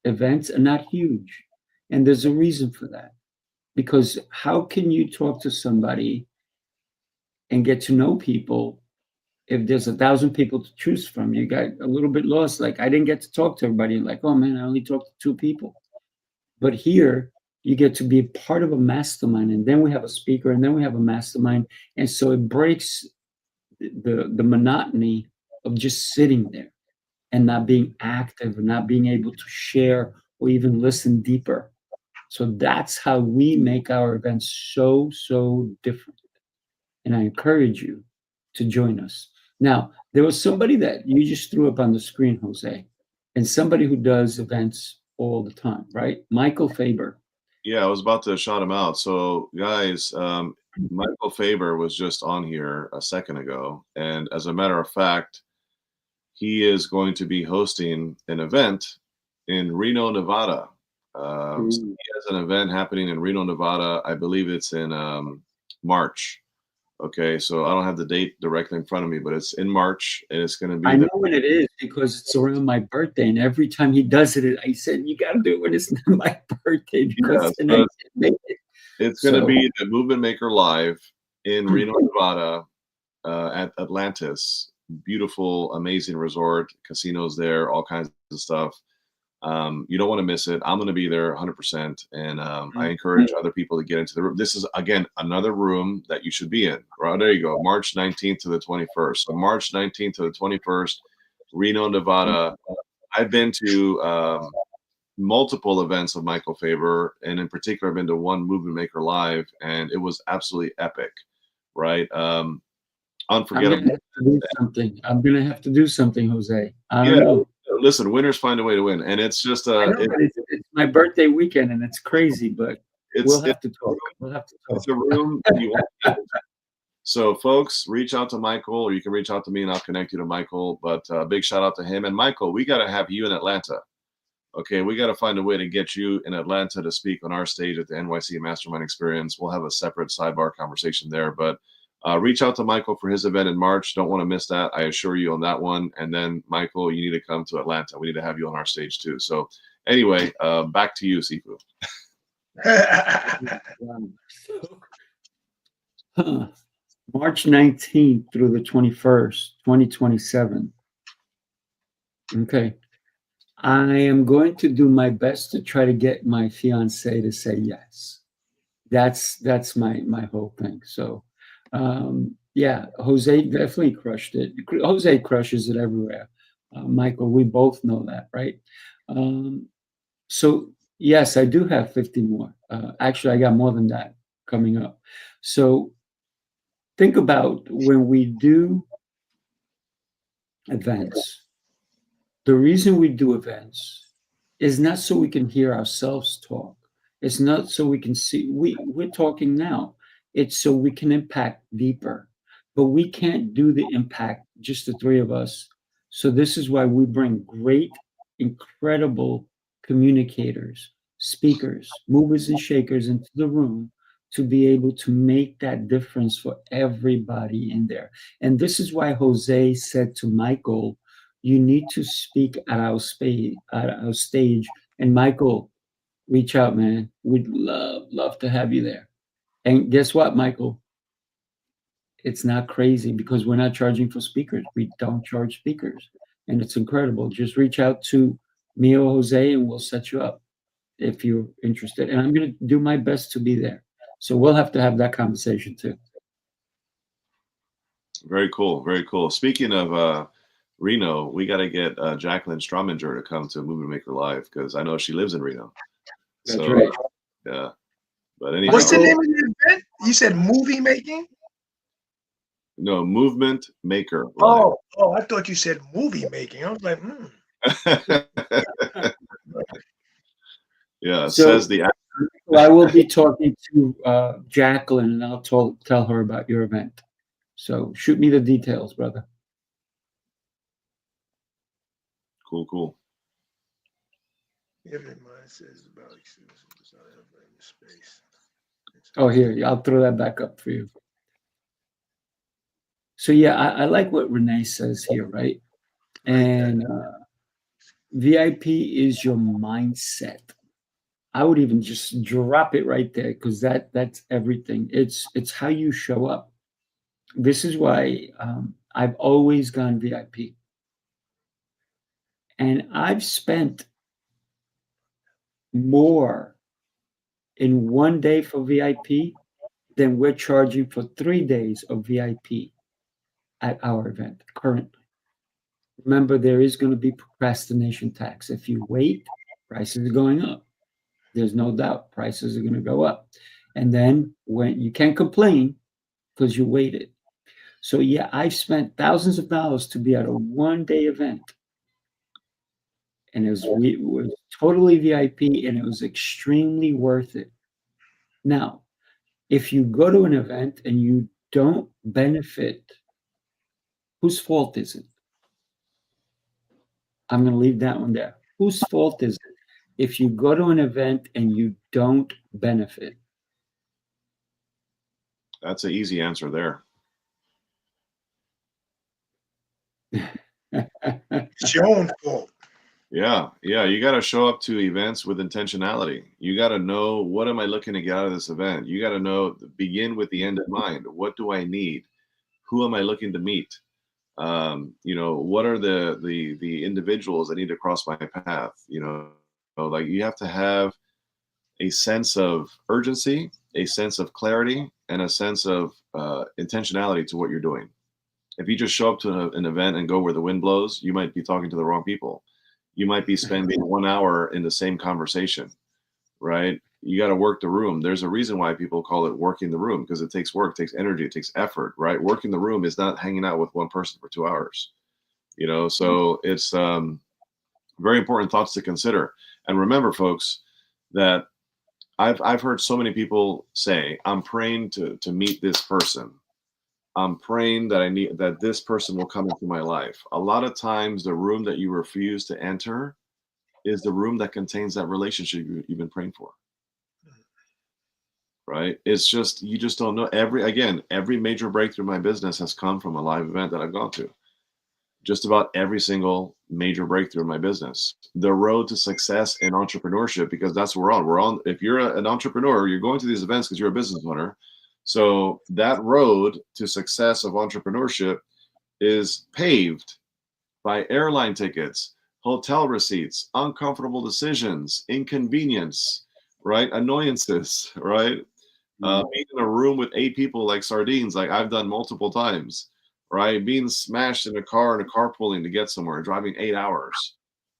events are not huge. And there's a reason for that. Because how can you talk to somebody and get to know people if there's 1,000 people to choose from? You got a little bit lost. Like, I didn't get to talk to everybody. Like, oh man, I only talked to 2 people. But here, you get to be a part of a mastermind. And then we have a speaker, and then we have a mastermind. And so it breaks the monotony of just sitting there and not being active and not being able to share or even listen deeper. So that's how we make our events so, so different. And I encourage you to join us. Now, there was somebody that you just threw up on the screen, Jose, and somebody who does events all the time, right? Michael Faber. Yeah, I was about to shout him out. So, guys, Michael Faber was just on here a second ago. And as a matter of fact, he is going to be hosting an event in Reno, Nevada. So he has an event happening in Reno, Nevada. I believe it's in March. Okay, so I don't have the date directly in front of me, but it's in March, and it's going to be. I know when it is because it's around my birthday, and every time he does it, I said, "You got to do it when it's not my birthday." Because It's going to So, be the Movement Maker Live in Reno, Nevada, at Atlantis. Beautiful, amazing resort, casinos there, all kinds of stuff. You don't want to miss it. I'm going to be there 100%. And I encourage other people to get into the room. This is, again, another room that you should be in. Right, there you go. March 19th to the 21st. So March 19th to the 21st, Reno, Nevada. I've been to multiple events of Michael Faber. And in particular, I've been to one Movement Maker Live. And it was absolutely epic. Right? Unforgettable. I'm gonna have to do something, Jose. I don't Yeah. know. Listen, winners find a way to win. And it's just I know, but it's my birthday weekend and it's crazy, but we'll have to talk. We'll have to talk. It's a room you want to get into. So, folks, reach out to Michael, or you can reach out to me, and I'll connect you to Michael. But big shout out to him. And Michael, we got to have you in Atlanta. Okay, we got to find a way to get you in Atlanta to speak on our stage at the NYC Mastermind Experience. We'll have a separate sidebar conversation there. But reach out to Michael for his event in March. Don't want to miss that. I assure you on that one. And then, Michael, you need to come to Atlanta. We need to have you on our stage too. So, anyway, back to you, Sifu. March 19th through the 21st, 2027. Okay. I am going to do my best to try to get my fiance to say yes. That's my whole thing. So, yeah, Jose definitely crushed it. Jose crushes it everywhere. Michael, we both know that, right? So, yes, I do have 50 more. Actually, I got more than that coming up. So, think about when we do events. The reason we do events is not so we can hear ourselves talk. It's not so we can see. We're talking now. It's so we can impact deeper. But we can't do the impact, just the three of us. So this is why we bring great, incredible communicators, speakers, movers and shakers into the room to be able to make that difference for everybody in there. And this is why Jose said to Michael, you need to speak at our stage. And Michael, reach out, man. We'd love to have you there. And guess what, Michael? It's not crazy because we're not charging for speakers. We don't charge speakers. And it's incredible. Just reach out to me or Jose and we'll set you up if you're interested. And I'm going to do my best to be there. So we'll have to have that conversation too. Very cool. Very cool. Speaking of Reno, we got to get Jacqueline Strominger to come to Movement Maker Live because I know she lives in Reno. That's right. Yeah. But anyhow, what's the name of the event? You said movie making? No, Movement Maker Live. Oh, I thought you said movie making. I was like, Yeah, So- says the actor. Well, I will be talking to Jacqueline and I'll tell her about your event. So shoot me the details, brother. Cool. Oh, here, I'll throw that back up for you. So yeah, I like what Renee says here, right? And VIP is your mindset. I would even just drop it right there because that's everything. It's how you show up. This is why I've always gone VIP. And I've spent more in one day for VIP than we're charging for 3 days of VIP at our event currently. Remember, there is going to be procrastination tax. If you wait, prices are going up. There's no doubt prices are going to go up. And then when you can't complain because you waited. So yeah, I've spent thousands of dollars to be at a one-day event. And it was totally VIP and it was extremely worth it. Now, if you go to an event and you don't benefit, whose fault is it? I'm going to leave that one there. Whose fault is it if you go to an event and you don't benefit? That's an easy answer there. it's your own fault. Yeah, yeah. You got to show up to events with intentionality. You got to know, what am I looking to get out of this event? You got to know, begin with the end in mind. What do I need? Who am I looking to meet? What are the individuals that need to cross my path? Like, you have to have a sense of urgency, a sense of clarity, and a sense of intentionality to what you're doing. If you just show up to an event and go where the wind blows, you might be talking to the wrong people. You might be spending 1 hour in the same conversation, right? You got to work the room. There's a reason why people call it working the room, because it takes work, takes energy, it takes effort, right? Working the room is not hanging out with one person for 2 hours, so it's very important thoughts to consider. And remember, folks, that I've heard so many people say, I'm praying to meet this person. I'm praying that this person will come into my life. A lot of times the room that you refuse to enter is the room that contains that relationship you've been praying for. Right? It's just, you just don't know. Every major breakthrough in my business has come from a live event that I've gone to. Just about every single major breakthrough in my business. The road to success in entrepreneurship, because that's what we're on. If you're an entrepreneur, you're going to these events because you're a business owner. So that road to success of entrepreneurship is paved by airline tickets, hotel receipts, uncomfortable decisions, inconvenience, right? Annoyances, right? Being in a room with 8 people like sardines, like I've done multiple times, right? Being smashed in a car and a carpooling to get somewhere, driving 8 hours,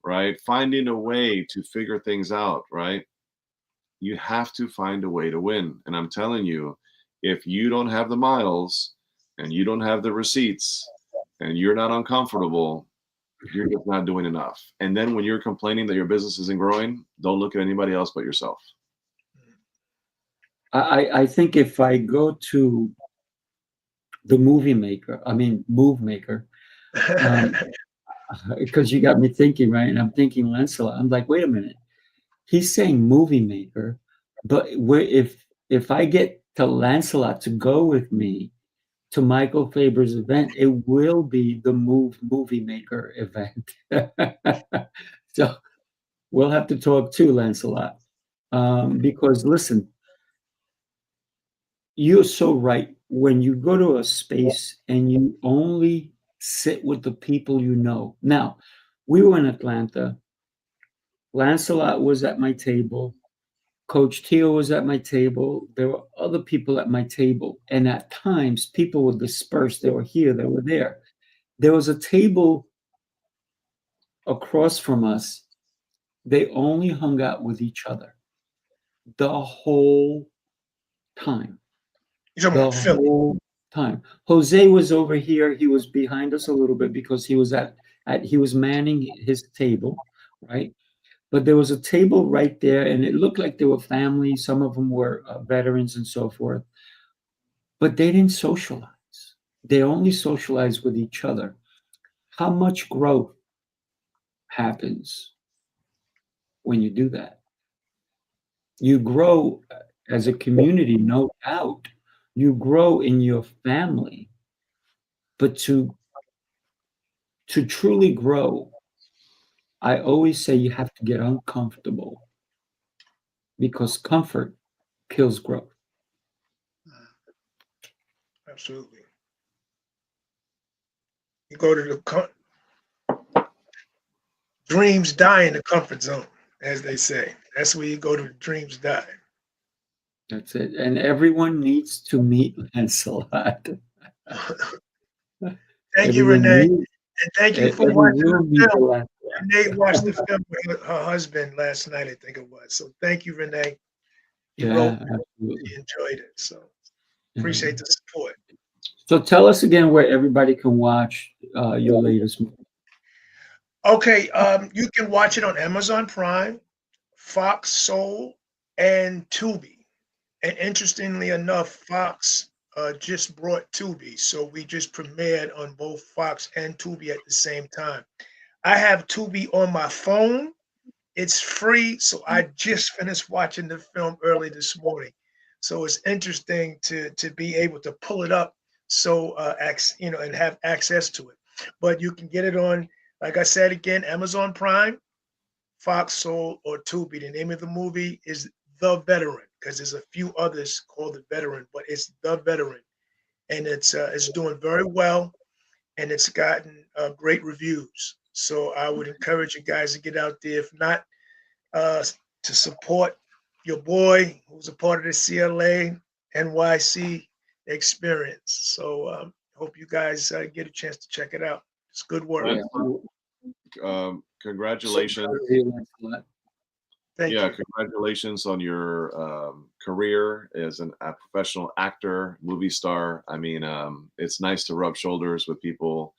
right? Finding a way to figure things out, right? You have to find a way to win. And I'm telling you, if you don't have the miles and you don't have the receipts and you're not uncomfortable, you're just not doing enough. And then when you're complaining that your business isn't growing, don't look at anybody else but yourself. I think if I go to the Move Maker, because you got me thinking, right? And I'm thinking Lancelot. I'm like, wait a minute. He's saying movie maker, but if I get to Lancelot to go with me to Michael Faber's event, it will be the Movie Maker event. So we'll have to talk too, Lancelot, because listen, you're so right. When you go to a space and you only sit with the people you know. Now, we were in Atlanta. Lancelot was at my table. Coach T.O was at my table. There were other people at my table. And at times, people were dispersed. They were here, they were there. There was a table across from us. They only hung out with each other the whole time. The whole time. Jose was over here. He was behind us a little bit because he was he was manning his table, right? But there was a table right there, and it looked like there were families. Some of them were veterans and so forth. But they didn't socialize. They only socialized with each other. How much growth happens when you do that? You grow as a community, no doubt. You grow in your family. But to truly grow, I always say you have to get uncomfortable because comfort kills growth. Absolutely. You go to the dreams die in the comfort zone, as they say. That's where you go to dreams die. That's it. And everyone needs to meet Lancelot. Thank you, Renee. And thank you for watching the film. Renee watched the film with her husband last night, I think it was. So thank you, Renee. He wrote, he enjoyed it. So appreciate the support. So tell us again where everybody can watch your latest movie. Okay, you can watch it on Amazon Prime, Fox Soul, and Tubi. And interestingly enough, Fox just brought Tubi. So we just premiered on both Fox and Tubi at the same time. I have Tubi on my phone. It's free. So I just finished watching the film early this morning. So it's interesting to be able to pull it up so and have access to it. But you can get it on, like I said again, Amazon Prime, Fox, Soul, or Tubi. The name of the movie is The Veteran, because there's a few others called The Veteran, but it's The Veteran, and it's doing very well, and it's gotten great reviews. So I would encourage you guys to get out there, if not to support your boy who's a part of the CLA NYC Experience. So hope you guys get a chance to check it out. It's good work. Congratulations. Thank you. Congratulations on your career as a professional actor, movie star. I mean, it's nice to rub shoulders with people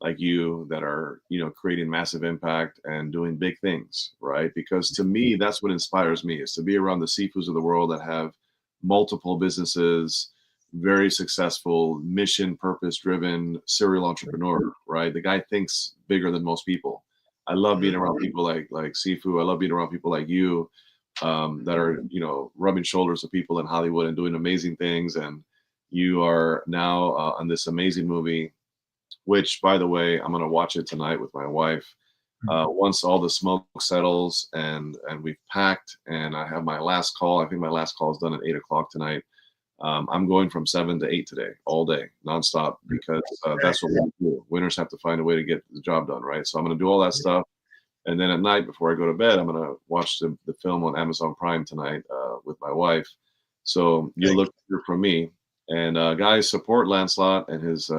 like you that are, creating massive impact and doing big things, right? Because to me, that's what inspires me, is to be around the Sifus of the world that have multiple businesses, very successful, mission, purpose-driven serial entrepreneur, right? The guy thinks bigger than most people. I love being around people like Sifu. I love being around people like you that are, rubbing shoulders with people in Hollywood and doing amazing things. And you are now on this amazing movie, which, by the way, I'm going to watch it tonight with my wife. Once all the smoke settles and we've packed and I have my last call, I think my last call is done at 8 o'clock tonight. I'm going from 7 to 8 today, all day, nonstop, because that's what we do. Winners have to find a way to get the job done, right? So I'm going to do all that stuff. And then at night, before I go to bed, I'm going to watch the film on Amazon Prime tonight with my wife. So you'll look here from me. And guys, support Lancelot and his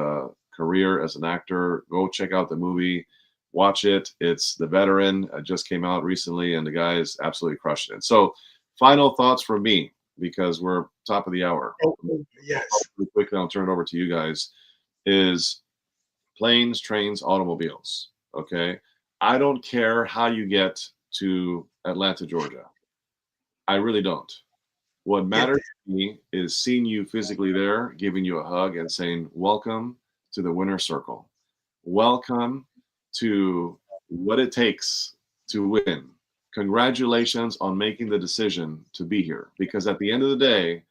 career as an actor. Go check out the movie. Watch it. It's The Veteran. It just came out recently, and the guy is absolutely crushing it. So final thoughts from me, because we're top of the hour. Yes. Really quickly, I'll turn it over to you guys, is planes, trains, automobiles. Okay. I don't care how you get to Atlanta, Georgia. I really don't. What matters to me is seeing you physically there, giving you a hug and saying, welcome to the winner's circle. Welcome to what it takes to win. Congratulations on making the decision to be here, because at the end of the day,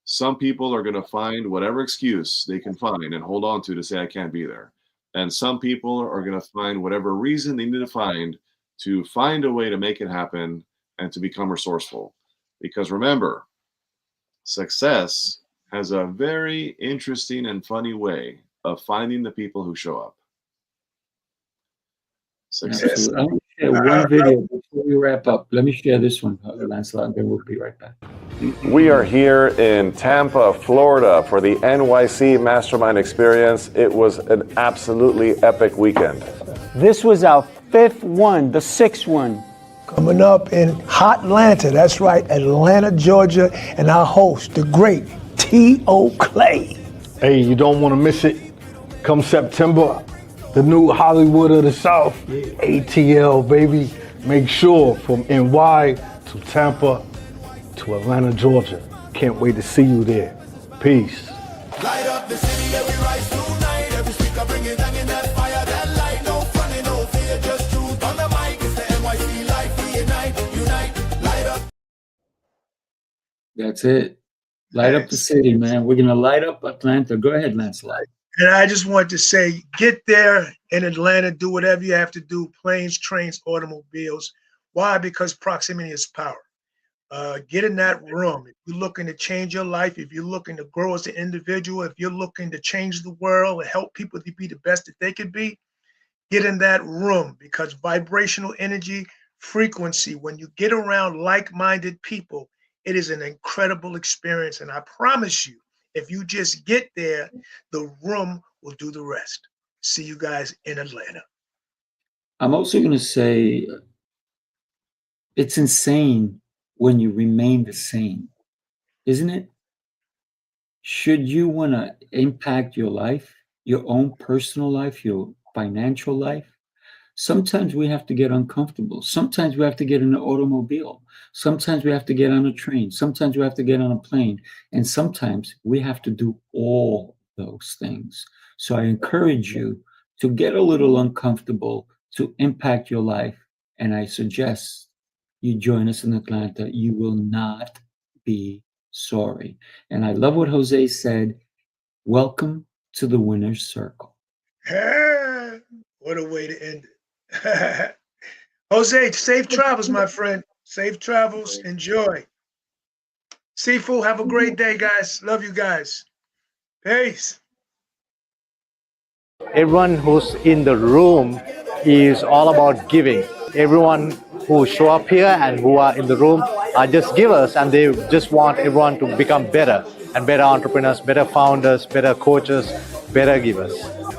some people are going to find whatever excuse they can find and hold on to say, I can't be there. And some people are going to find whatever reason they need to find a way to make it happen and to become resourceful. Because remember, success has a very interesting and funny way of finding the people who show up. Success. I want to share one video before we wrap up. Let me share this one, Lancelot, and then we'll be right back. We are here in Tampa, Florida for the NYC Mastermind Experience. It was an absolutely epic weekend. This was our fifth one, the sixth one. Coming up in hot Atlanta, that's right, Atlanta, Georgia, and our host, the great T.O. Clay. Hey, you don't want to miss it. Come September, the new Hollywood of the South, ATL, baby. Make sure from NY to Tampa to Atlanta, Georgia. Can't wait to see you there. Peace. Light up the city, every rise tonight. Every speaker bringing down in that fire, that light. No funny, no fear, just truth on the mic. It's the NYC life, we unite, light up. That's it. Light up the city, man. We're going to light up Atlanta. Go ahead, Lancelot. And I just wanted to say, get there in Atlanta, do whatever you have to do, planes, trains, automobiles. Why? Because proximity is power. Get in that room. If you're looking to change your life, if you're looking to grow as an individual, if you're looking to change the world and help people to be the best that they could be, get in that room, because vibrational energy, frequency, when you get around like-minded people, it is an incredible experience. And I promise you, if you just get there, the room will do the rest. See you guys in Atlanta. I'm also going to say it's insane when you remain the same, isn't it? Should you want to impact your life, your own personal life, your financial life, sometimes we have to get uncomfortable. Sometimes we have to get in an automobile. Sometimes we have to get on a train. Sometimes we have to get on a plane. And sometimes we have to do all those things. So I encourage you to get a little uncomfortable to impact your life. And I suggest you join us in Atlanta. You will not be sorry. And I love what Jose said. Welcome to the winner's circle. What a way to end it. Jose, safe travels, my friend. Safe travels. Enjoy. Sifu, have a great day, guys. Love you guys. Peace. Everyone who's in the room is all about giving. Everyone who show up here and who are in the room are just givers, and they just want everyone to become better and better entrepreneurs, better founders, better coaches, better givers.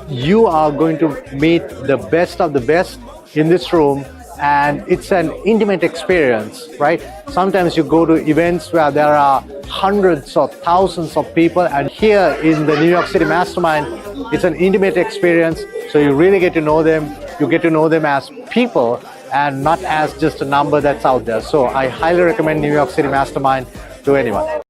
You are going to meet the best of the best in this room, and it's an intimate experience, right? Sometimes you go to events where there are hundreds or thousands of people, and here in the New York City Mastermind, it's an intimate experience. So you really get to know them. You get to know them as people and not as just a number that's out there. So I highly recommend New York City Mastermind to anyone.